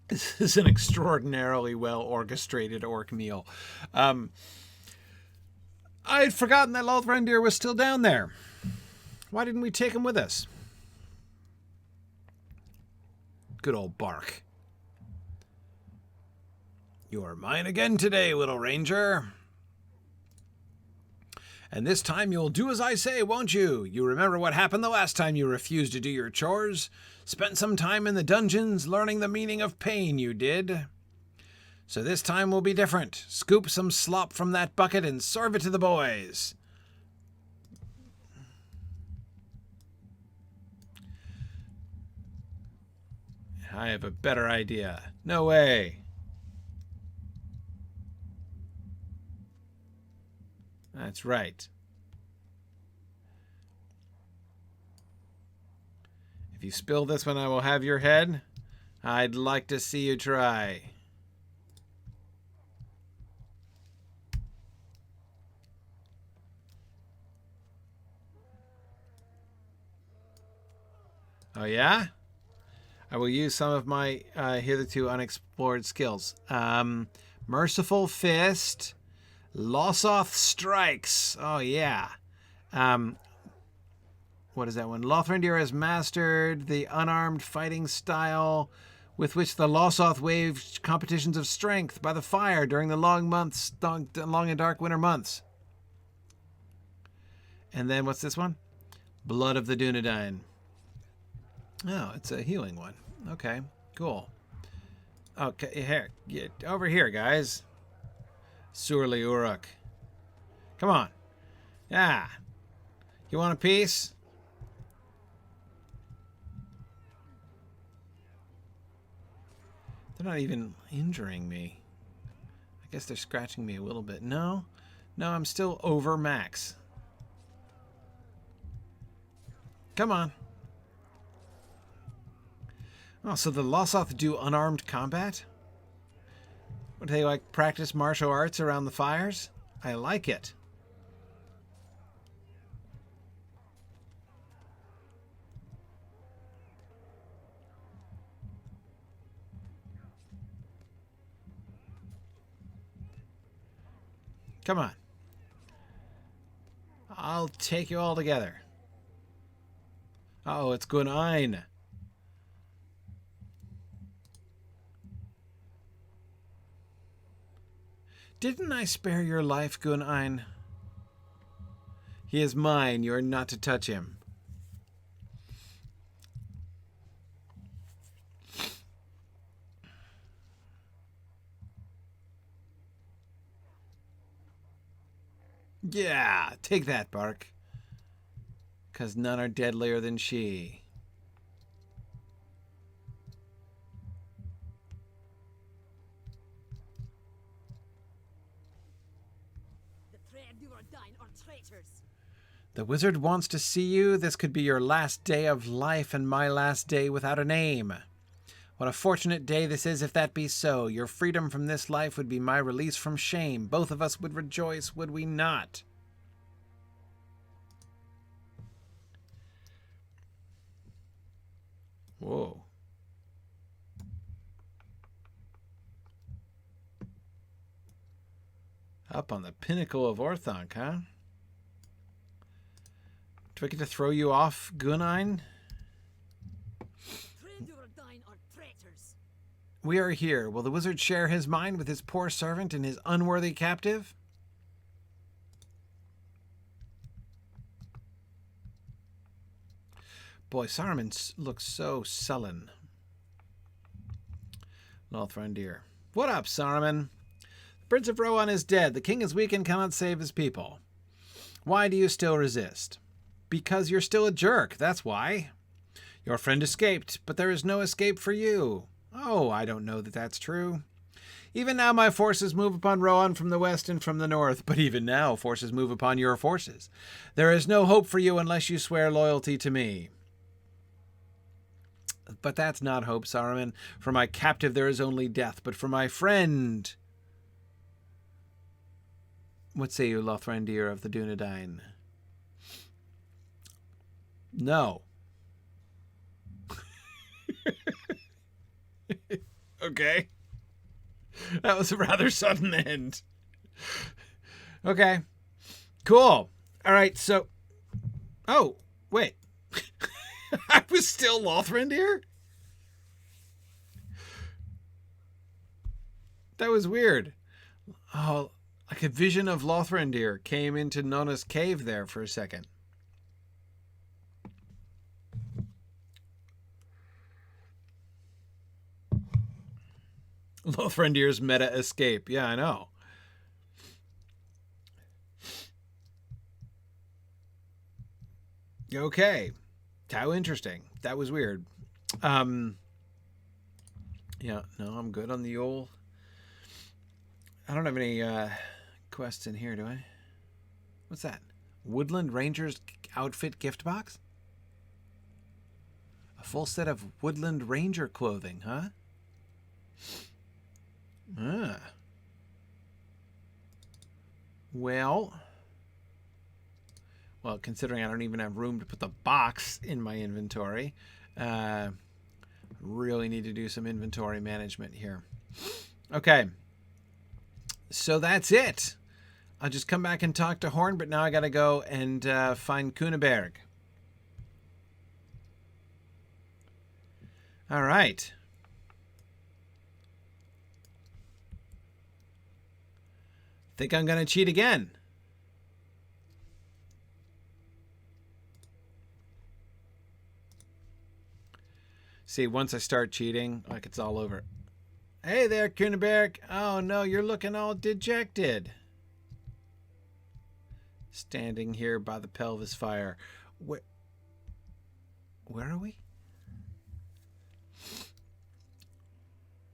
This is an extraordinarily well-orchestrated orc meal. I had forgotten that Lothrendir was still down there. Why didn't we take him with us? Good old Bark. You're mine again today, little ranger. And this time you'll do as I say, won't you? You remember what happened the last time you refused to do your chores? Spent some time in the dungeons learning the meaning of pain, you did. So this time will be different. Scoop some slop from that bucket and serve it to the boys. I have a better idea. No way. That's right. If you spill this one, I will have your head. I'd like to see you try. Oh, yeah? I will use some of my hitherto unexplored skills. Merciful Fist. Lossoth Strikes. Oh, yeah. What is that one? Lothrendir has mastered the unarmed fighting style with which the Lossoth waged competitions of strength by the fire during the long and dark winter months. And then what's this one? Blood of the Dunedain. Oh, it's a healing one. Okay, cool. Okay, here, get over here, guys. Surly Uruk. Come on. Yeah. You want a piece? They're not even injuring me. I guess they're scratching me a little bit. No, I'm still over max. Come on. Oh, so the Lossoth do unarmed combat? Would they, like, practice martial arts around the fires? I like it. Come on. I'll take you all together. Oh, it's Gunine. Didn't I spare your life, Gunine? He is mine. You are not to touch him. Yeah, take that, Bark. 'Cause none are deadlier than she. The wizard wants to see you. This could be your last day of life and my last day without a name. What a fortunate day this is if that be so. Your freedom from this life would be my release from shame. Both of us would rejoice, would we not? Whoa. Up on the pinnacle of Orthanc, huh? Do I get to throw you off, Gunine? We are here. Will the wizard share his mind with his poor servant and his unworthy captive? Boy, Saruman looks so sullen. Lothrandir. What up, Saruman? The Prince of Rohan is dead. The king is weak and cannot save his people. Why do you still resist? Because you're still a jerk, that's why. Your friend escaped, but there is no escape for you. Oh, I don't know that that's true. Even now my forces move upon Rohan from the west and from the north, but even now forces move upon your forces. There is no hope for you unless you swear loyalty to me. But that's not hope, Saruman. For my captive there is only death, but for my friend... What say you, Lothrandir of the Dunedain? No. Okay. That was a rather sudden end. Okay. Cool. All right, so... Oh, wait. I was still Lothrandir? That was weird. Oh, like a vision of Lothrandir came into Nona's cave there for a second. Lothrandir's meta escape. Yeah, I know. Okay. How interesting. That was weird. Yeah, no, I'm good on the old... I don't have any quests in here, do I? What's that? Woodland Ranger's outfit gift box? A full set of Woodland Ranger clothing, huh? Ah. Well, considering I don't even have room to put the box in my inventory, really need to do some inventory management here. Okay. So that's it. I'll just come back and talk to Horn, but now I got to go and find Kunaberg. All right. Think I'm going to cheat again. See, once I start cheating, like it's all over. Hey there, Kunaberg. Oh no, you're looking all dejected. Standing here by the pelvis fire. Where are we?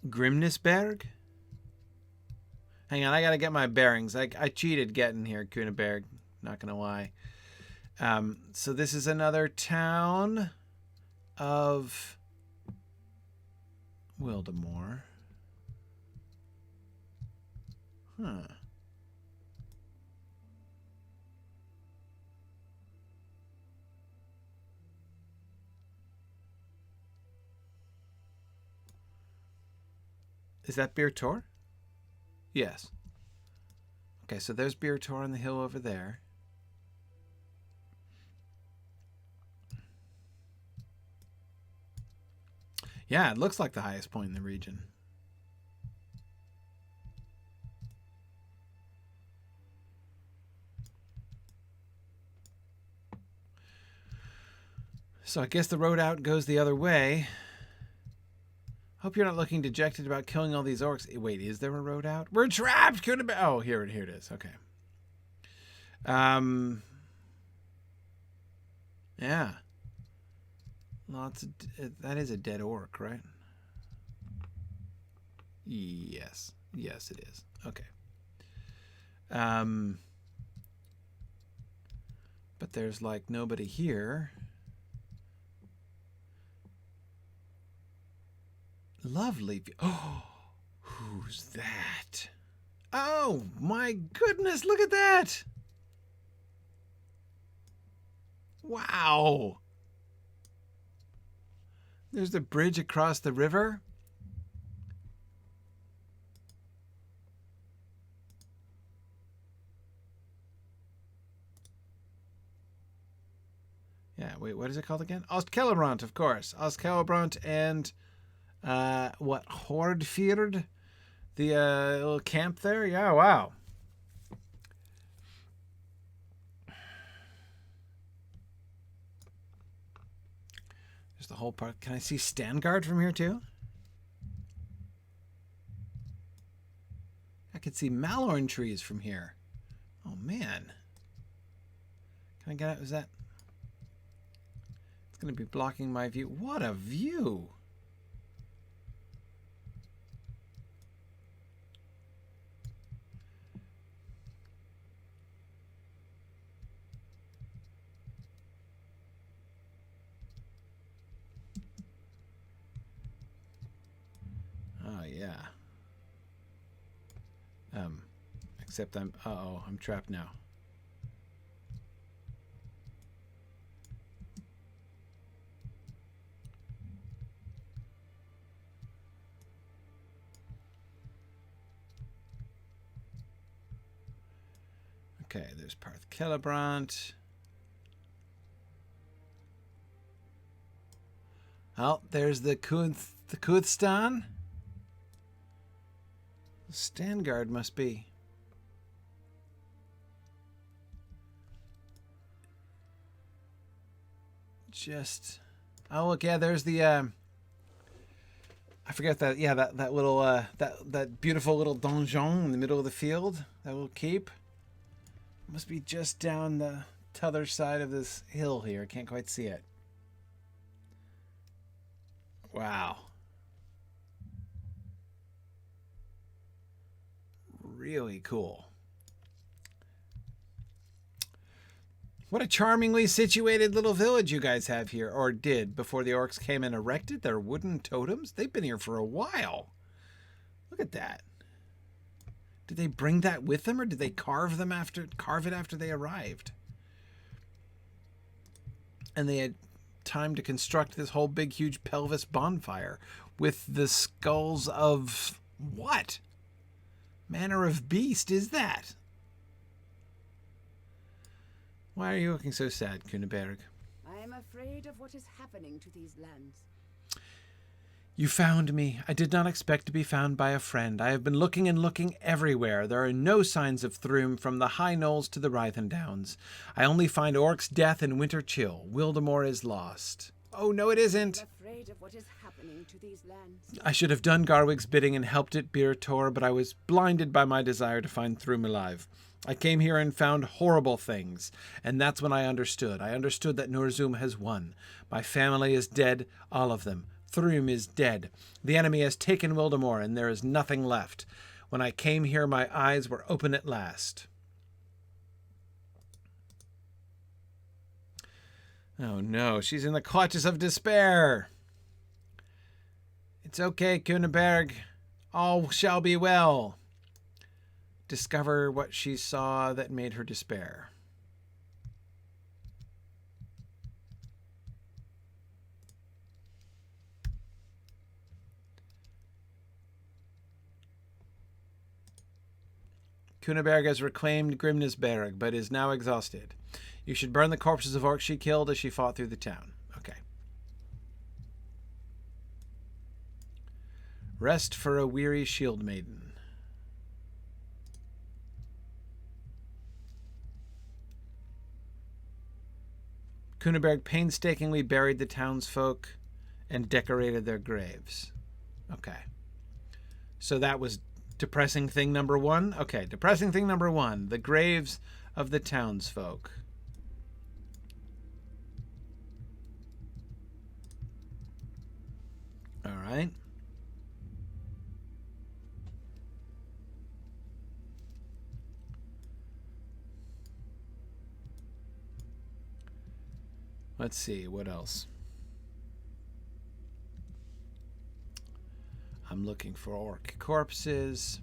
Grimnisberg? Hang on, I gotta get my bearings. I cheated getting here, Kunaberg. Not gonna lie. So this is another town of Wildemore. Huh. Is that Bir Tor? Yes. Okay, so there's Bir Tor on the hill over there. Yeah, it looks like the highest point in the region. So I guess the road out goes the other way. Hope you're not looking dejected about killing all these orcs. Wait, is there a road out? We're trapped! Oh, here it is. Okay. Yeah. Lots of... That is a dead orc, right? Yes. Yes, it is. Okay. But there's like nobody here. Lovely view. Oh, who's that? Oh my goodness, look at that. Wow. There's the bridge across the river. Yeah, wait, what is it called again? Ostcelebrant, of course. Ostcelebrant and what, Hordfjord? The little camp there? Yeah, wow. There's the whole part. Can I see Stangard from here too? I can see Malorn trees from here. Oh man. Can I get out? Is that? It's going to be blocking my view. What a view. Oh yeah. Except I'm trapped now. Okay, there's Parth Celebrant. Oh, there's the Kuthstan. Stangard must be. Just. Oh look, yeah, there's the I forget that, yeah, that little that beautiful little donjon in the middle of the field, that little keep. Must be just down the t'other side of this hill here. I can't quite see it. Wow. Really cool. What a charmingly situated little village you guys have here, or did, before the orcs came and erected their wooden totems. They've been here for a while. Look at that. Did they bring that with them, or did they carve it after they arrived? And they had time to construct this whole big, huge pelvis bonfire with the skulls of what manner of beast is that? Why are you looking so sad, Kuneberg? I am afraid of what is happening to these lands. You found me. I did not expect to be found by a friend. I have been looking and looking everywhere. There are no signs of Thrum from the high knolls to the Rythen Downs. I only find Orcs' death and winter chill. Wildemore is lost. Oh, no, it isn't. I'm afraid of what is happening to these lands. I should have done Garwig's bidding and helped at Bir Tor, but I was blinded by my desire to find Thrum alive. I came here and found horrible things, and that's when I understood. I understood that Norzum has won. My family is dead, all of them. Thrum is dead. The enemy has taken Wildemore, and there is nothing left. When I came here, my eyes were open at last. Oh no, she's in the clutches of despair. It's okay, Kuneberg. All shall be well. Discover what she saw that made her despair. Kuneberg has reclaimed Grimnisberg, but is now exhausted. You should burn the corpses of orcs she killed as she fought through the town. Okay. Rest for a weary shield maiden. Kuneberg painstakingly buried the townsfolk and decorated their graves. Okay. So that was depressing thing number one? Okay, depressing thing number one. The graves of the townsfolk. All right. Let's see, what else? I'm looking for orc corpses.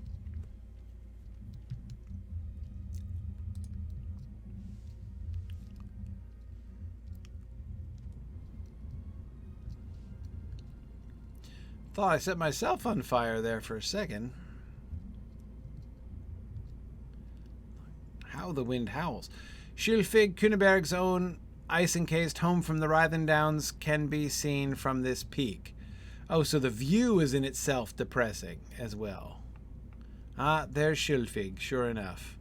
Thought I set myself on fire there for a second. How the wind howls. Schulfig, Kuneberg's own ice-encased home from the Rythen Downs, can be seen from this peak. Oh, so the view is in itself depressing as well. Ah, there's Schulfig, sure enough.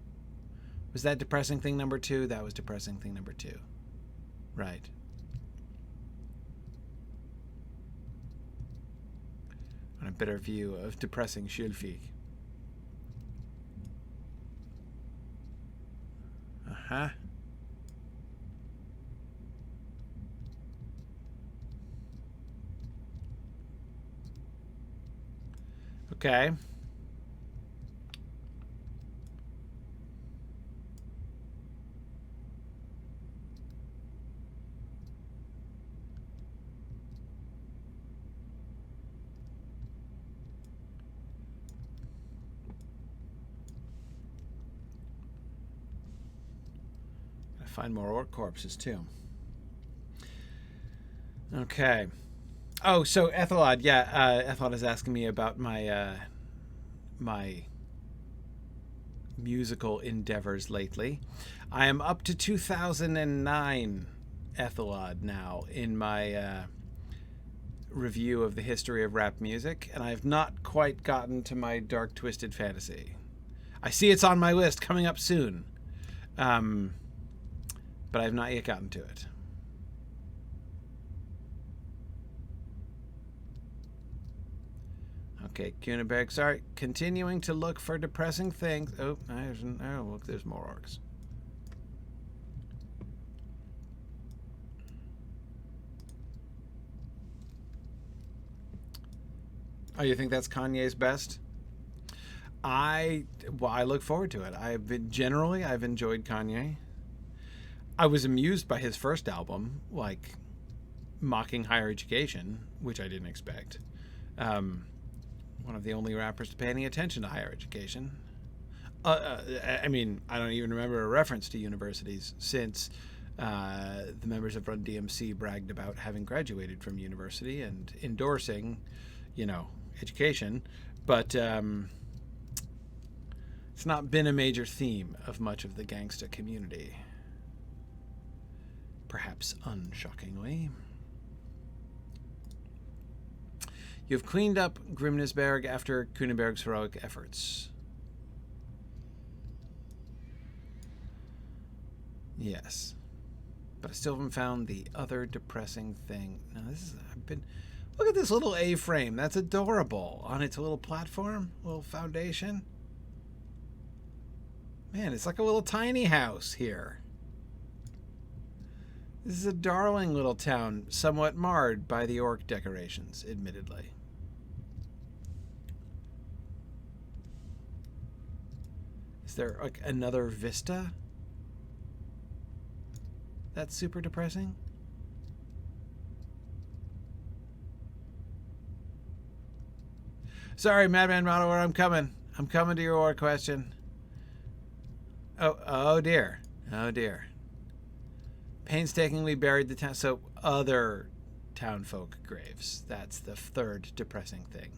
Was that depressing thing number 2? That was depressing thing number 2. Right. On a better view of depressing Schulfig. Uh-huh. Okay. Find more orc corpses too. Okay. Oh, so Ethelod, yeah, Ethelod is asking me about my my musical endeavors lately. I am up to 2009 Ethelod now in my review of the history of rap music, and I have not quite gotten to my dark twisted fantasy. I see it's on my list coming up soon. But I have not yet gotten to it. Okay, Kuneberg, sorry. Continuing to look for depressing things. Oh, look, there's more orcs. Oh, you think that's Kanye's best? I look forward to it. I've enjoyed Kanye. I was amused by his first album, like mocking higher education, which I didn't expect. One of the only rappers to pay any attention to higher education. I mean, I don't even remember a reference to universities since the members of Run DMC bragged about having graduated from university and endorsing, education. But it's not been a major theme of much of the gangsta community. Perhaps unshockingly. You have cleaned up Grimnisberg after Kuneberg's heroic efforts. Yes. But I still haven't found the other depressing thing. Now look at this little A-frame. That's adorable on its little platform, little foundation. Man, it's like a little tiny house here. This is a darling little town, somewhat marred by the orc decorations, admittedly. Is there, like, another vista? That's super depressing? Sorry, Madman Modeler, I'm coming. I'm coming to your orc question. Oh dear. Oh dear. Painstakingly buried the town. So other townfolk graves. That's the third depressing thing.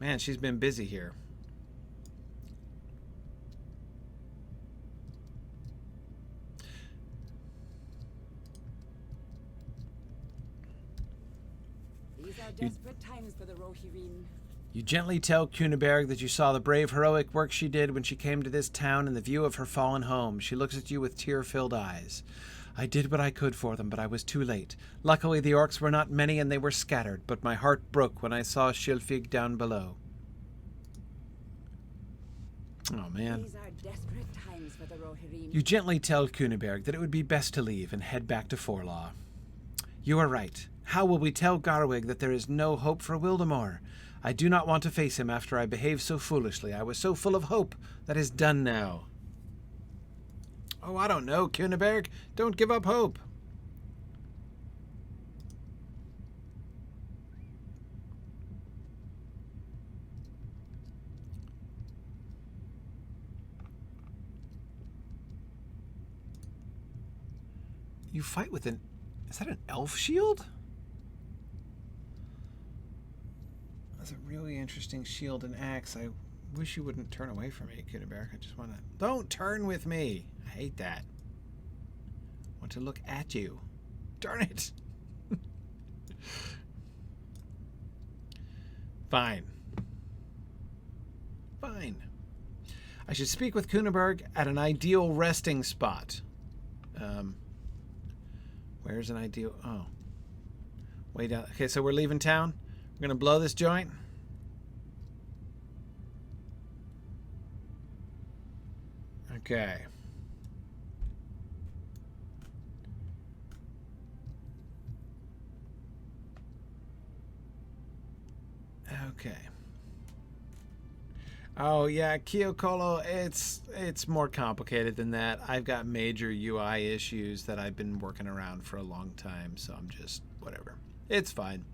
Man, she's been busy here. These are desperate times for the Rohirrim. You gently tell Kuneberg that you saw the brave, heroic work she did when she came to this town in the view of her fallen home. She looks at you with tear-filled eyes. I did what I could for them, but I was too late. Luckily, the orcs were not many and they were scattered, but my heart broke when I saw Schilfig down below. Oh, man. These are desperate times for the Rohirrim. You gently tell Kuneberg that it would be best to leave and head back to Forlaw. You are right. How will we tell Garwig that there is no hope for Wildemore? I do not want to face him after I behaved so foolishly. I was so full of hope. That is done now. Oh, I don't know, Kuneberg. Don't give up hope. You fight with an... Is that an elf shield? That's a really interesting shield and axe. I wish you wouldn't turn away from me, Kuneberg. I just want to... Don't turn with me. I hate that. I want to look at you. Darn it. Fine. Fine. I should speak with Kuneberg at an ideal resting spot. Where's an ideal... Oh. Way down... Okay, so we're leaving town. We're going to blow this joint. Okay. Okay. Oh yeah, Kyokolo, it's more complicated than that. I've got major UI issues that I've been working around for a long time, so I'm just whatever. It's fine.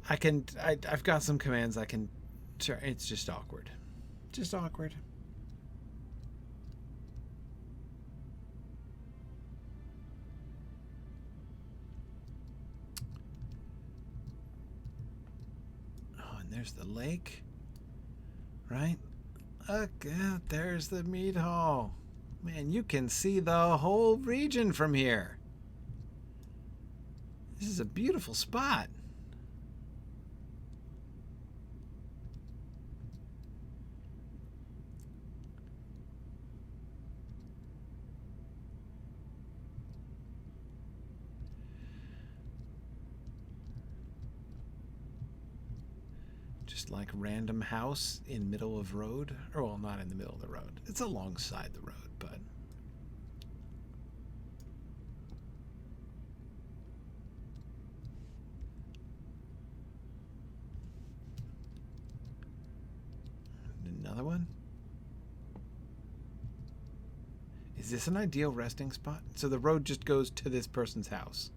I've got some commands I can turn. It's just awkward. Just awkward. Oh, and there's the lake. Right? Okay, there's the meat hall. Man, you can see the whole region from here. This is a beautiful spot. Like random house in middle of road, or well, not in the middle of the road, it's alongside the road, but another one. Is this an ideal resting spot? So the road just goes to this person's house.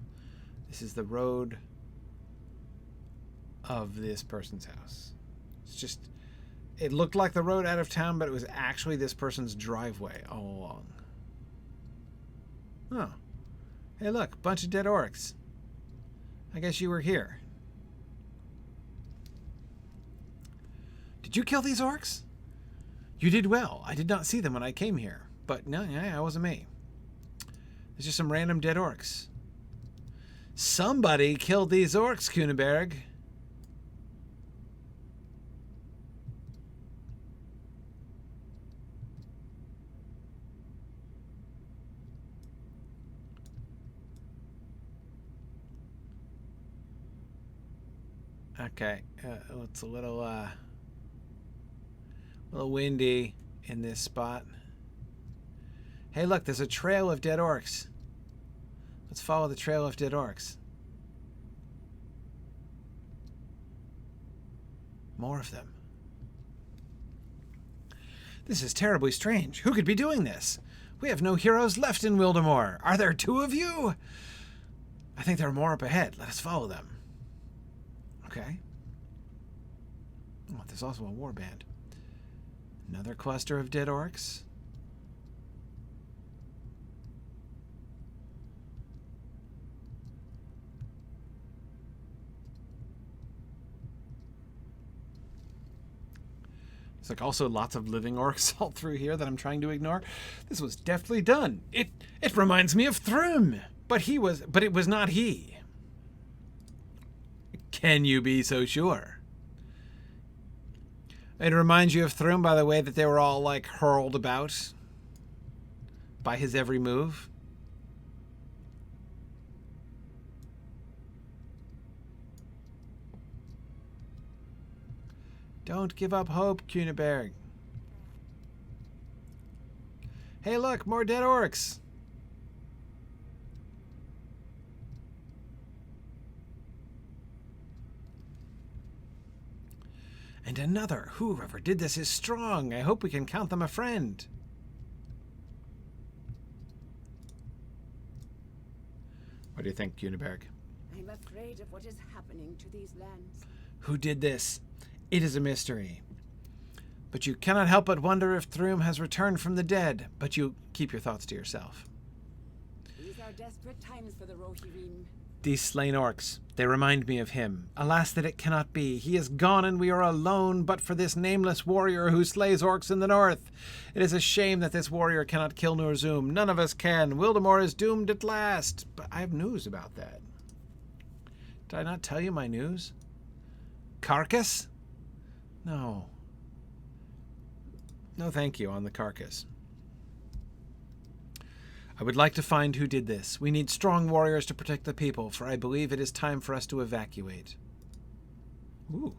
This is the road of this person's house. It's just, it looked like the road out of town, but it was actually this person's driveway all along. Oh. Hey look, bunch of dead orcs. I guess you were here. Did you kill these orcs? You did well. I did not see them when I came here. But no, yeah, it wasn't me. There's just some random dead orcs. Somebody killed these orcs, Kuneberg. Okay, it's a little windy in this spot. Hey, look, there's a trail of dead orcs. Let's follow the trail of dead orcs. More of them. This is terribly strange. Who could be doing this? We have no heroes left in Wildemore. Are there two of you? I think there are more up ahead. Let us follow them. Okay. Oh, there's also a warband. Another cluster of dead orcs. There's like also lots of living orcs all through here that I'm trying to ignore. This was deftly done. It reminds me of Thrym, but it was not he. Can you be so sure? It reminds you of Thrym by the way that they were all like hurled about by his every move. Don't give up hope, Kuneberg. Hey look, more dead orcs. And another. Whoever did this is strong. I hope we can count them a friend. What do you think, Kuneberg? I'm afraid of what is happening to these lands. Who did this? It is a mystery. But you cannot help but wonder if Thrum has returned from the dead. But you keep your thoughts to yourself. These are desperate times for the Rohirrim. These slain orcs, they remind me of him. Alas that it cannot be. He is gone and we are alone, but for this nameless warrior who slays orcs in the north. It is a shame that this warrior cannot kill Norzum. None of us can. Wildemore is doomed at last. But I have news about that. Did I not tell you my news? Carcass? No. No thank you on the carcass. I would like to find who did this. We need strong warriors to protect the people, for I believe it is time for us to evacuate. Ooh.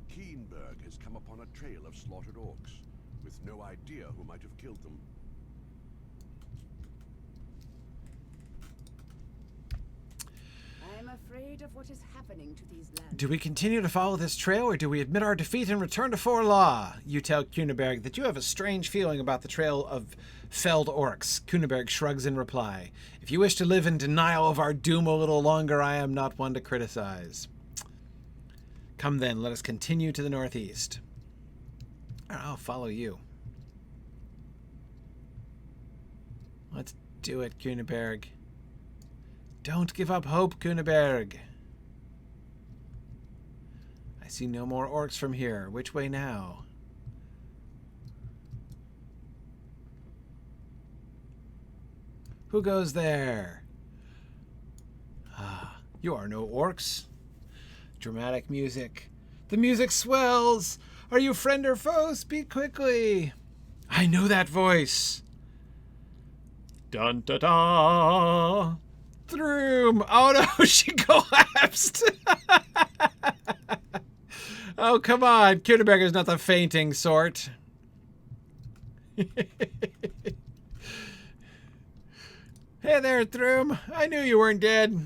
Keenberg has come upon a trail of slaughtered orcs, with no idea who might have killed them. I'm afraid of what is happening to these lands. Do we continue to follow this trail, or do we admit our defeat and return to Forlaw? You tell Kuneberg that you have a strange feeling about the trail of felled orcs. Kuneberg shrugs in reply. If you wish to live in denial of our doom a little longer, I am not one to criticize. Come then, let us continue to the northeast. I'll follow you. Let's do it, Kuneberg. Don't give up hope, Kuneberg. I see no more orcs from here. Which way now? Who goes there? Ah, you are no orcs. Dramatic music. The music swells. Are you friend or foe? Speak quickly. I know that voice. Dun da da. Thrum. Oh no, she collapsed. Oh, come on. Kuneberg is not the fainting sort. Hey there, Thrum. I knew you weren't dead.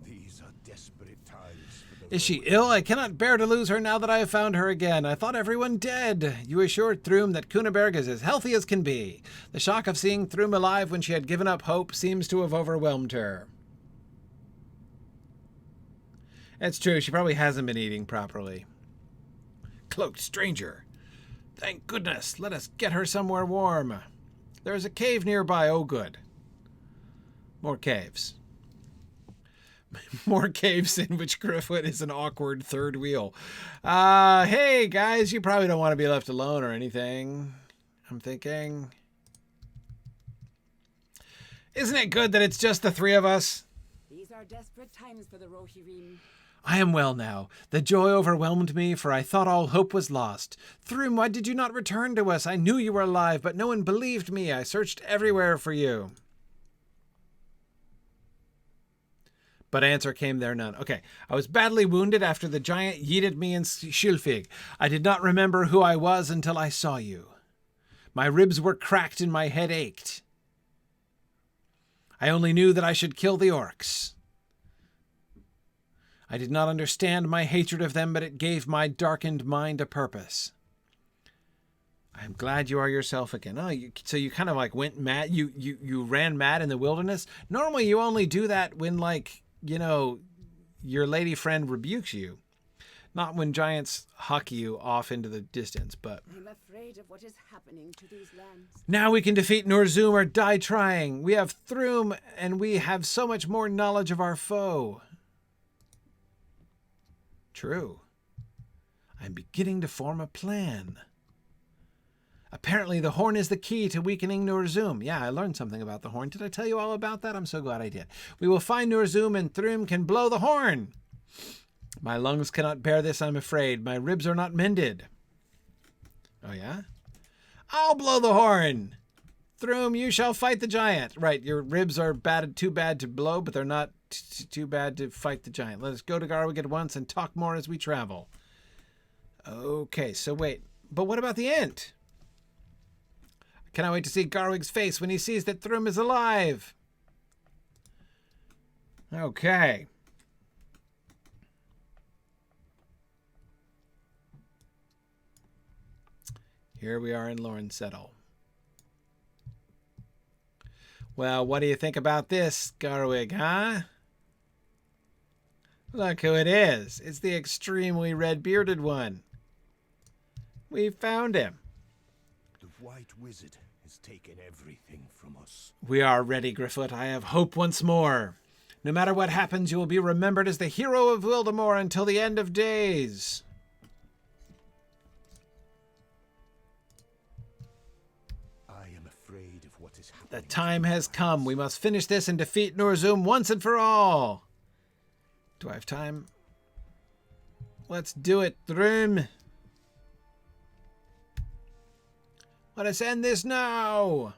These are desperate times for the Is she ill? I cannot bear to lose her now that I have found her again. I thought everyone dead. You assured Thrum that Kuneberg is as healthy as can be. The shock of seeing Thrum alive when she had given up hope seems to have overwhelmed her. It's true, she probably hasn't been eating properly. Cloaked stranger. Thank goodness. Let us get her somewhere warm. There is a cave nearby. Oh, good. More caves. More caves in which Gryfflet is an awkward third wheel. Hey, guys, you probably don't want to be left alone or anything. I'm thinking. Isn't it good that it's just the three of us? These are desperate times for the Rohirrim. I am well now. The joy overwhelmed me, for I thought all hope was lost. Thrum, why did you not return to us? I knew you were alive, but no one believed me. I searched everywhere for you. But answer came there none. Okay, I was badly wounded after the giant yeeted me in Shilfig. I did not remember who I was until I saw you. My ribs were cracked and my head ached. I only knew that I should kill the orcs. I did not understand my hatred of them, but it gave my darkened mind a purpose. I am glad you are yourself again. Oh, so you kind of like went mad. You ran mad in the wilderness. Normally you only do that when, like, you know, your lady friend rebukes you. Not when giants huck you off into the distance, but... I'm afraid of what is happening to these lands. Now we can defeat Norzum or die trying. We have Thrum, and we have so much more knowledge of our foe. True. I'm beginning to form a plan. Apparently the horn is the key to weakening Norzum. Yeah, I learned something about the horn. Did I tell you all about that? I'm so glad I did. We will find Norzum and Thrum can blow the horn. My lungs cannot bear this, I'm afraid. My ribs are not mended. Oh, yeah? I'll blow the horn. Thrum, you shall fight the giant. Right, your ribs are too bad to blow, but they're not too bad to fight the giant. Let us go to Garwig at once and talk more as we travel. Okay, so wait. But what about the Ent? I cannot wait to see Garwig's face when he sees that Thrum is alive. Okay. Here we are in Lornsettle. Well, what do you think about this, Garwig, huh? Look who it is. It's the extremely red-bearded one. We found him. The White Wizard has taken everything from us. We are ready, Gryfflet. I have hope once more. No matter what happens, you will be remembered as the hero of Wildemore until the end of days. I am afraid of what is happening. The time has come. We must finish this and defeat Norzum once and for all. Do I have time? Let's do it, Drum. Let us end this now.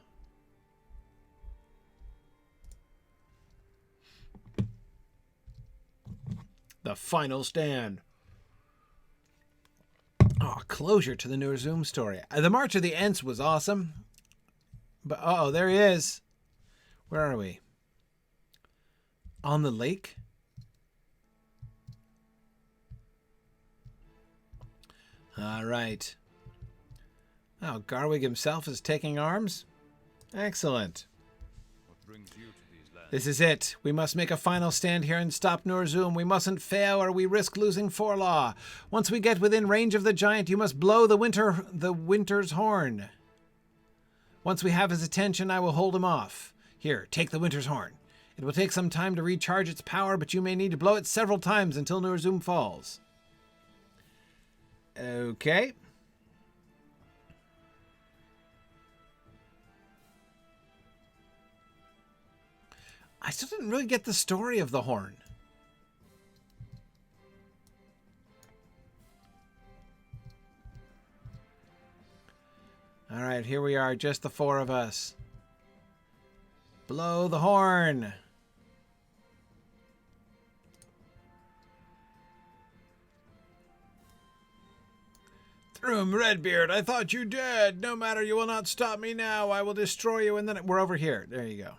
The final stand. Oh, closure to the Norzum story. The March of the Ents was awesome. But, uh-oh, there he is. Where are we? On the lake? All right. Oh, Garwig himself is taking arms? Excellent. What brings you to these lands? This is it. We must make a final stand here and stop Norzum. We mustn't fail or we risk losing Forlaw. Once we get within range of the giant, you must blow the winter's horn. Once we have his attention, I will hold him off. Here, take the winter's horn. It will take some time to recharge its power, but you may need to blow it several times until Norzum falls. Okay. I still didn't really get the story of the horn. All right, here we are, just the four of us. Blow the horn. Thrum, Redbeard, I thought you dead. No matter, you will not stop me now. I will destroy you, and then we're over here. There you go.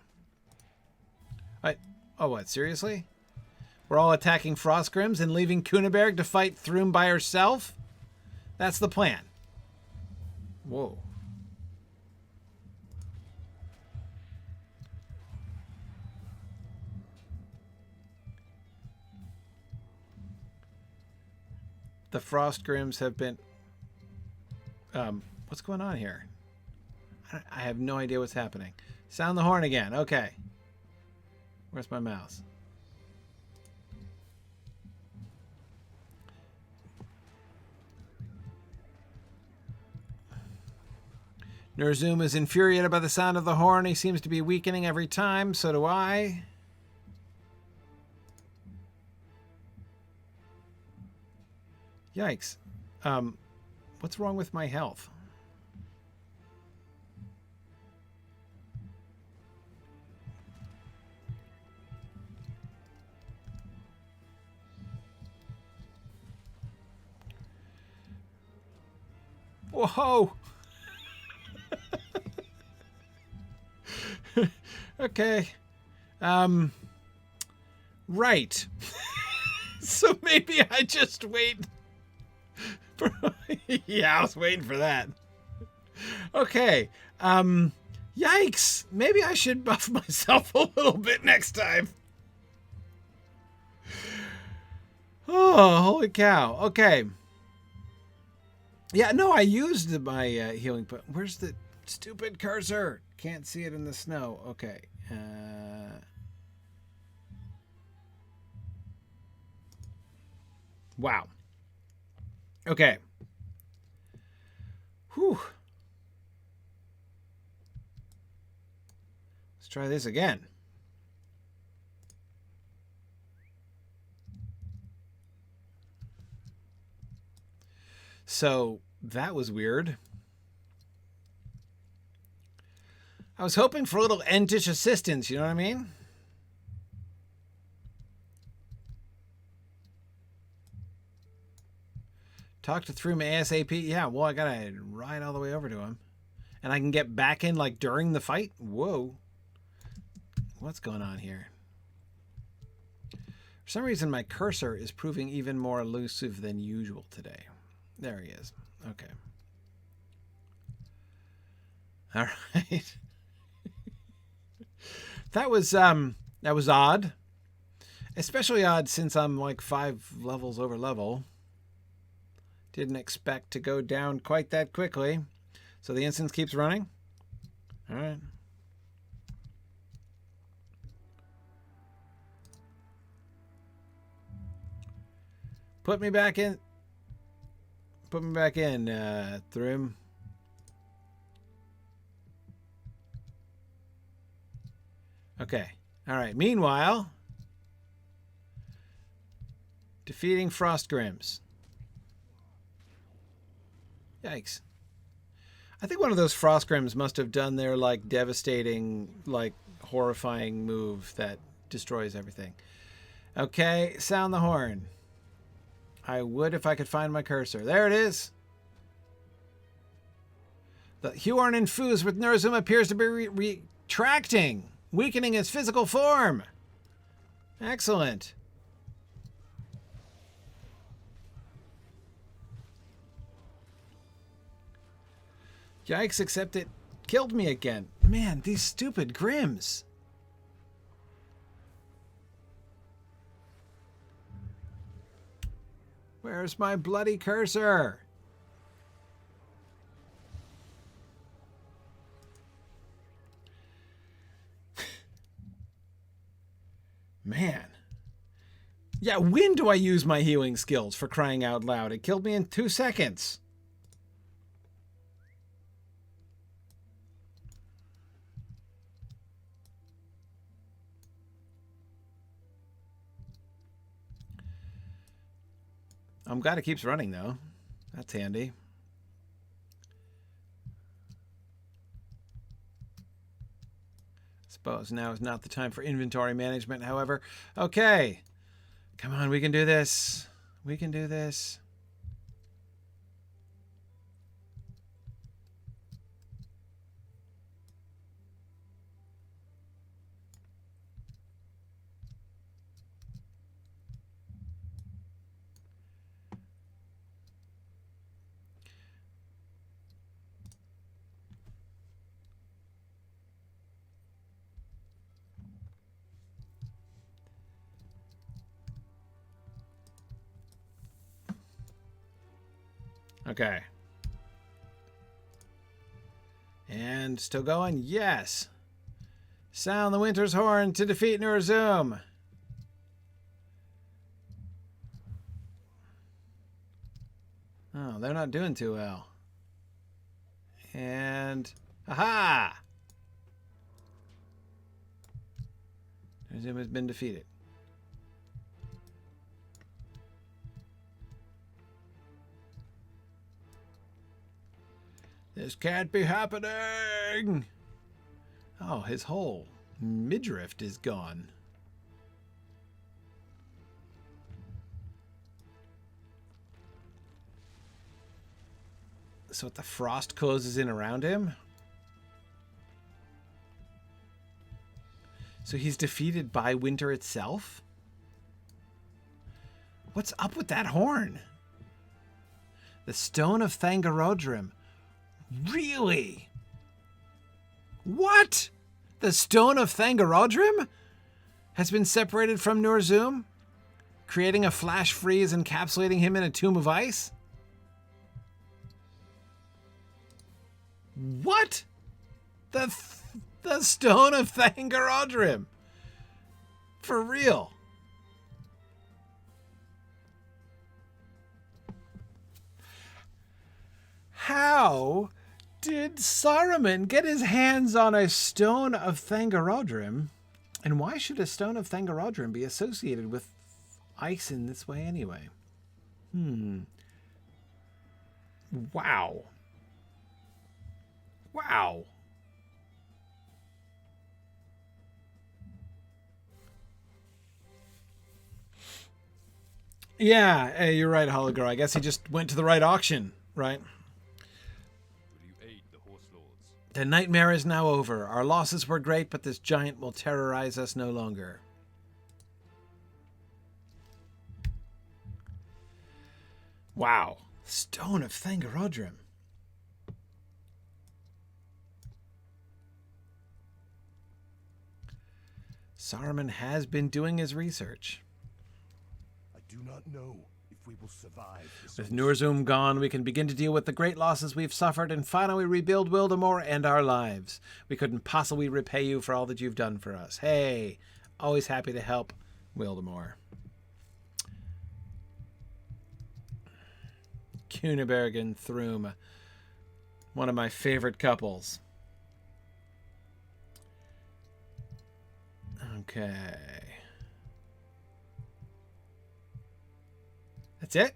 Oh, what? Seriously? We're all attacking Frostgrims and leaving Kunaberg to fight Thrum by herself? That's the plan. Whoa. The Frostgrims have been... what's going on here? I have no idea what's happening. Sound the horn again. Okay. Where's my mouse? Norzum is infuriated by the sound of the horn. He seems to be weakening every time. So do I. Yikes. What's wrong with my health? Whoa! Okay. Right. So maybe I just wait. Yeah, I was waiting for that. Okay. Yikes. Maybe I should buff myself a little bit next time. Oh, holy cow. Okay. Yeah, no, I used my healing... Where's the stupid cursor? Can't see it in the snow. Okay. Wow. Okay. Whew. Let's try this again. So that was weird. I was hoping for a little Entish assistance, you know what I mean? Talk to Thrum ASAP. Yeah, well, I gotta ride all the way over to him. And I can get back in, like, during the fight? Whoa. What's going on here? For some reason, my cursor is proving even more elusive than usual today. There he is. Okay. All right. That was odd. Especially odd since I'm like 5 levels over level. Didn't expect to go down quite that quickly. So the instance keeps running? Alright. Put me back in. Put me back in, Thrim. Okay. Alright. Meanwhile, defeating Frostgrims. Yikes. I think one of those Frostgrims must have done their, like, devastating, like, horrifying move that destroys everything. Okay, sound the horn. I would if I could find my cursor. There it is. The Huorn infused with Nurzum appears to be retracting, weakening its physical form. Excellent. Yikes, except it killed me again. Man, these stupid Grims. Where's my bloody cursor? Man. Yeah, when do I use my healing skills, for crying out loud? It killed me in 2 seconds. I'm glad it keeps running, though. That's handy. Suppose now is not the time for inventory management, however. Okay. Come on, we can do this. We can do this. Okay. And still going? Yes. Sound the winter's horn to defeat Nurzum. Oh, they're not doing too well. And... aha! Nurzum has been defeated. This can't be happening! Oh, his whole midriff is gone. So the frost closes in around him? So he's defeated by winter itself? What's up with that horn? The Stone of Thangaroadrim. Really? What? The Stone of Thangaroadrim has been separated from Nurzum, creating a flash freeze, encapsulating him in a tomb of ice? What? The Stone of Thangaroadrim. For real. How did Saruman get his hands on a Stone of Thangaroadrim? And why should a Stone of Thangaroadrim be associated with ice in this way anyway? Wow. Wow. Yeah, you're right, Hologirl. I guess he just went to the right auction, right? The nightmare is now over. Our losses were great, but this giant will terrorize us no longer. Wow. Stone of Thangaroadrim. Saruman has been doing his research. I do not know if we will survive this. With Nurzum gone, we can begin to deal with the great losses we've suffered and finally rebuild Wildemore and our lives. We couldn't possibly repay you for all that you've done for us. Hey, always happy to help Wildemore. Kuneberg and Thrum, one of my favorite couples. Okay. That's it?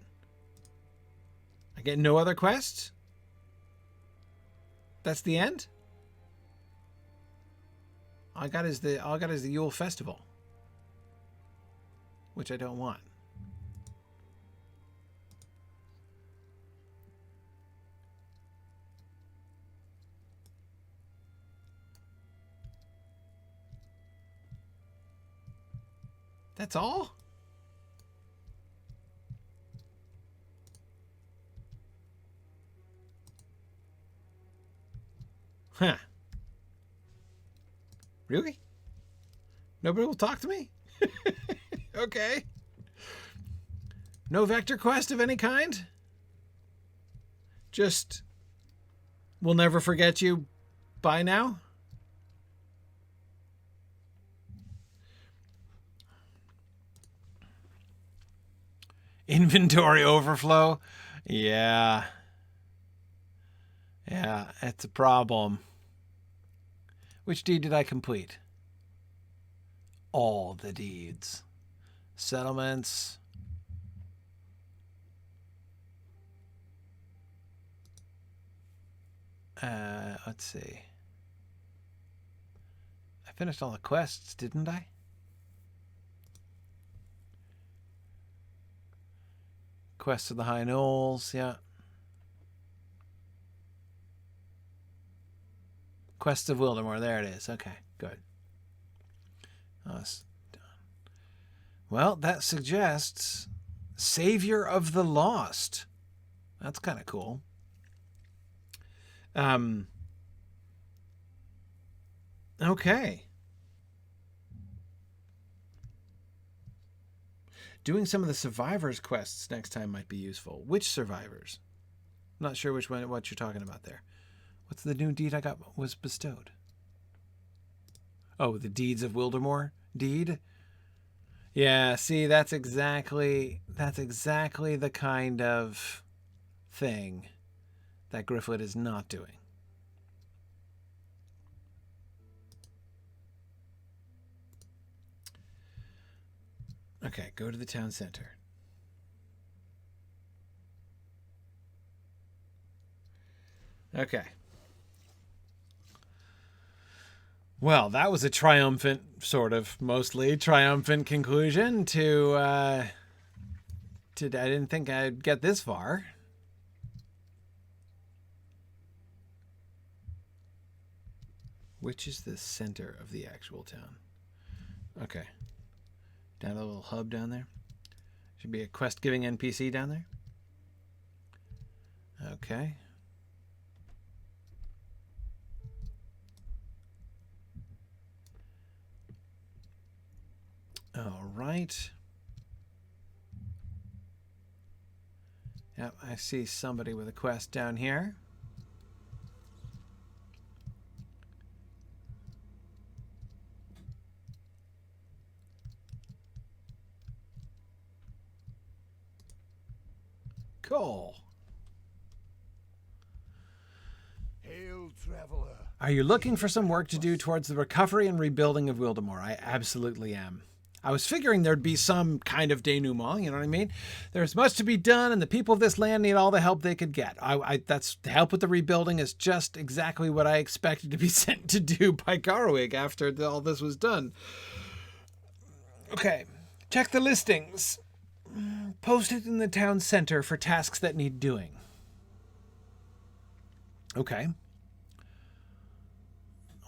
I get no other quests? That's the end? All I got is the Yule Festival, which I don't want. That's all? Huh. Really? Nobody will talk to me? Okay. No vector quest of any kind? Just, we'll never forget you. Bye now? Inventory overflow? Yeah. Yeah, it's a problem. Which deed did I complete? All the deeds. Settlements. Let's see. I finished all the quests, didn't I? Quest of the High Knolls, yeah. Quest of Wildemore, there it is. Okay, good. That's done. Well, that suggests Savior of the Lost. That's kind of cool. Okay. Doing some of the survivors quests next time might be useful. Which survivors? I'm not sure which one, what you're talking about there. What's the new deed I got was bestowed? Oh, the Deeds of Wildemore deed? Yeah, see, that's exactly the kind of thing that Gryfflet is not doing. Okay, go to the town center. Okay. Well, that was a triumphant, mostly triumphant conclusion to I didn't think I'd get this far. Which is the center of the actual town? Okay. Down a little hub down there. Should be a quest-giving NPC down there. Okay. All right. Yep, I see somebody with a quest down here. Cool. Hail, traveler. Are you looking for some work to do towards the recovery and rebuilding of Wildemore? I absolutely am. I was figuring there'd be some kind of denouement, you know what I mean? There's much to be done, and the people of this land need all the help they could get. That's the help with the rebuilding is just exactly what I expected to be sent to do by Garwig after all this was done. Okay, check the listings. Post it in the town center for tasks that need doing. Okay.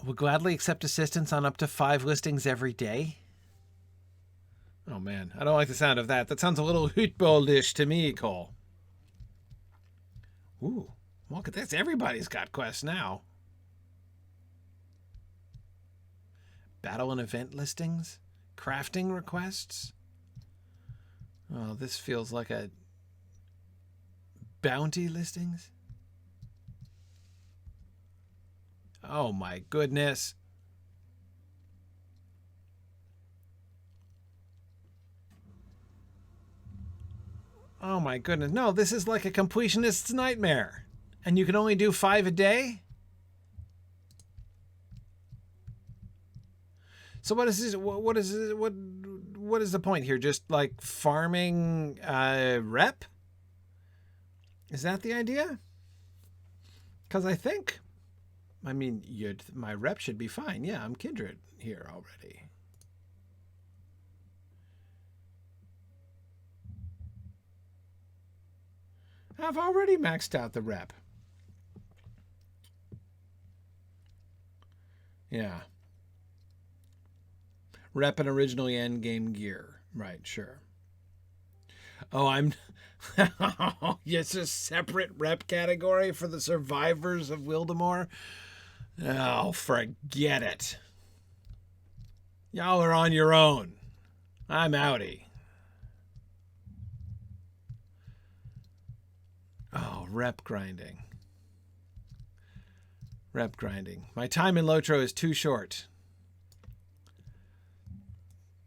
We'll gladly accept assistance on up to 5 listings every day. Oh man, I don't like the sound of that. That sounds a little hootboldish to me, Cole. Ooh, look at this. Everybody's got quests now. Battle and event listings? Crafting requests? Oh, this feels like a bounty listings? Oh my goodness. Oh my goodness. No, this is like a completionist's nightmare. And you can only do 5 a day? So what is this? What is the point here? Just like farming rep? Is that the idea? Because I mean, my rep should be fine. Yeah, I'm kindred here already. I've already maxed out the rep. Yeah. Rep and originally endgame gear. Right, sure. Oh, I'm... It's a separate rep category for the survivors of Wildemore? Oh, forget it. Y'all are on your own. I'm outie. Oh, rep grinding. Rep grinding. My time in Lotro is too short.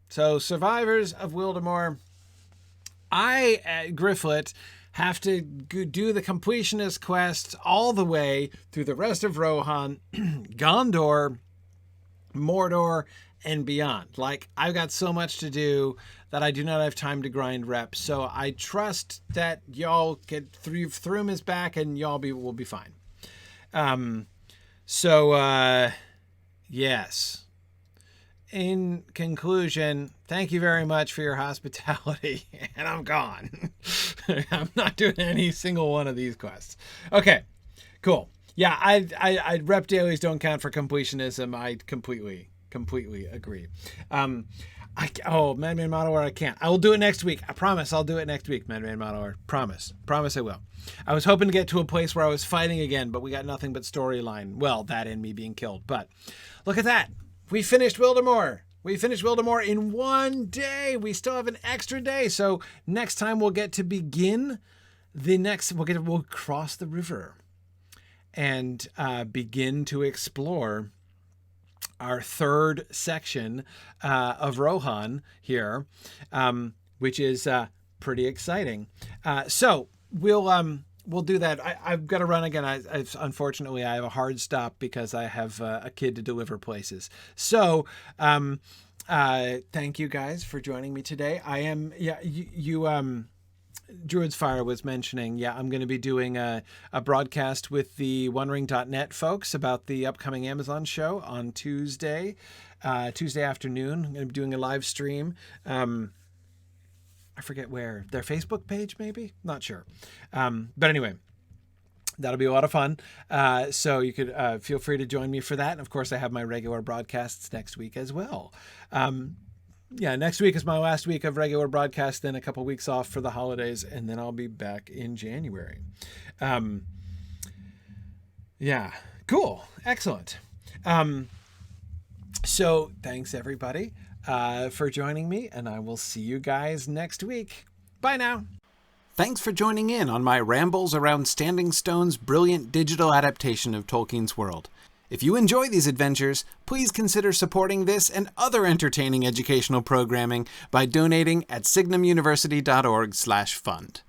So, survivors of Wildemore, I, at Gryfflet, have to do the completionist quests all the way through the rest of Rohan, Gondor, Mordor, and beyond. Like, I've got so much to do that I do not have time to grind reps. So I trust that y'all get Thrum is back and y'all will be fine. Yes. In conclusion, thank you very much for your hospitality, and I'm gone. I'm not doing any single one of these quests. Okay, cool. Yeah, I rep dailies don't count for completionism. I completely agree. Madman Modeler, I can't. I will do it next week. I promise I'll do it next week, Madman Modeler. Promise I will. I was hoping to get to a place where I was fighting again, but we got nothing but storyline. Well, that and me being killed. But look at that. We finished Wildemore. We finished Wildemore in 1 day. We still have an extra day. So next time we'll get to begin we'll cross the river and begin to explore our third section of Rohan here, which is pretty exciting. So we'll do that. I've got to run again. Unfortunately, I have a hard stop because I have a kid to deliver places. So thank you guys for joining me today. I am, Druid's Fire was mentioning, I'm going to be doing a broadcast with the OneRing.net folks about the upcoming Amazon show on Tuesday afternoon. I'm going to be doing a live stream. I forget where. Their Facebook page, maybe? Not sure. But anyway, that'll be a lot of fun. So you could feel free to join me for that. And of course, I have my regular broadcasts next week as well. Next week is my last week of regular broadcast, then a couple weeks off for the holidays, and then I'll be back in January. Cool. Excellent. So thanks, everybody, for joining me, and I will see you guys next week. Bye now. Thanks for joining in on my rambles around Standing Stone's brilliant digital adaptation of Tolkien's world. If you enjoy these adventures, please consider supporting this and other entertaining educational programming by donating at signumuniversity.org/fund.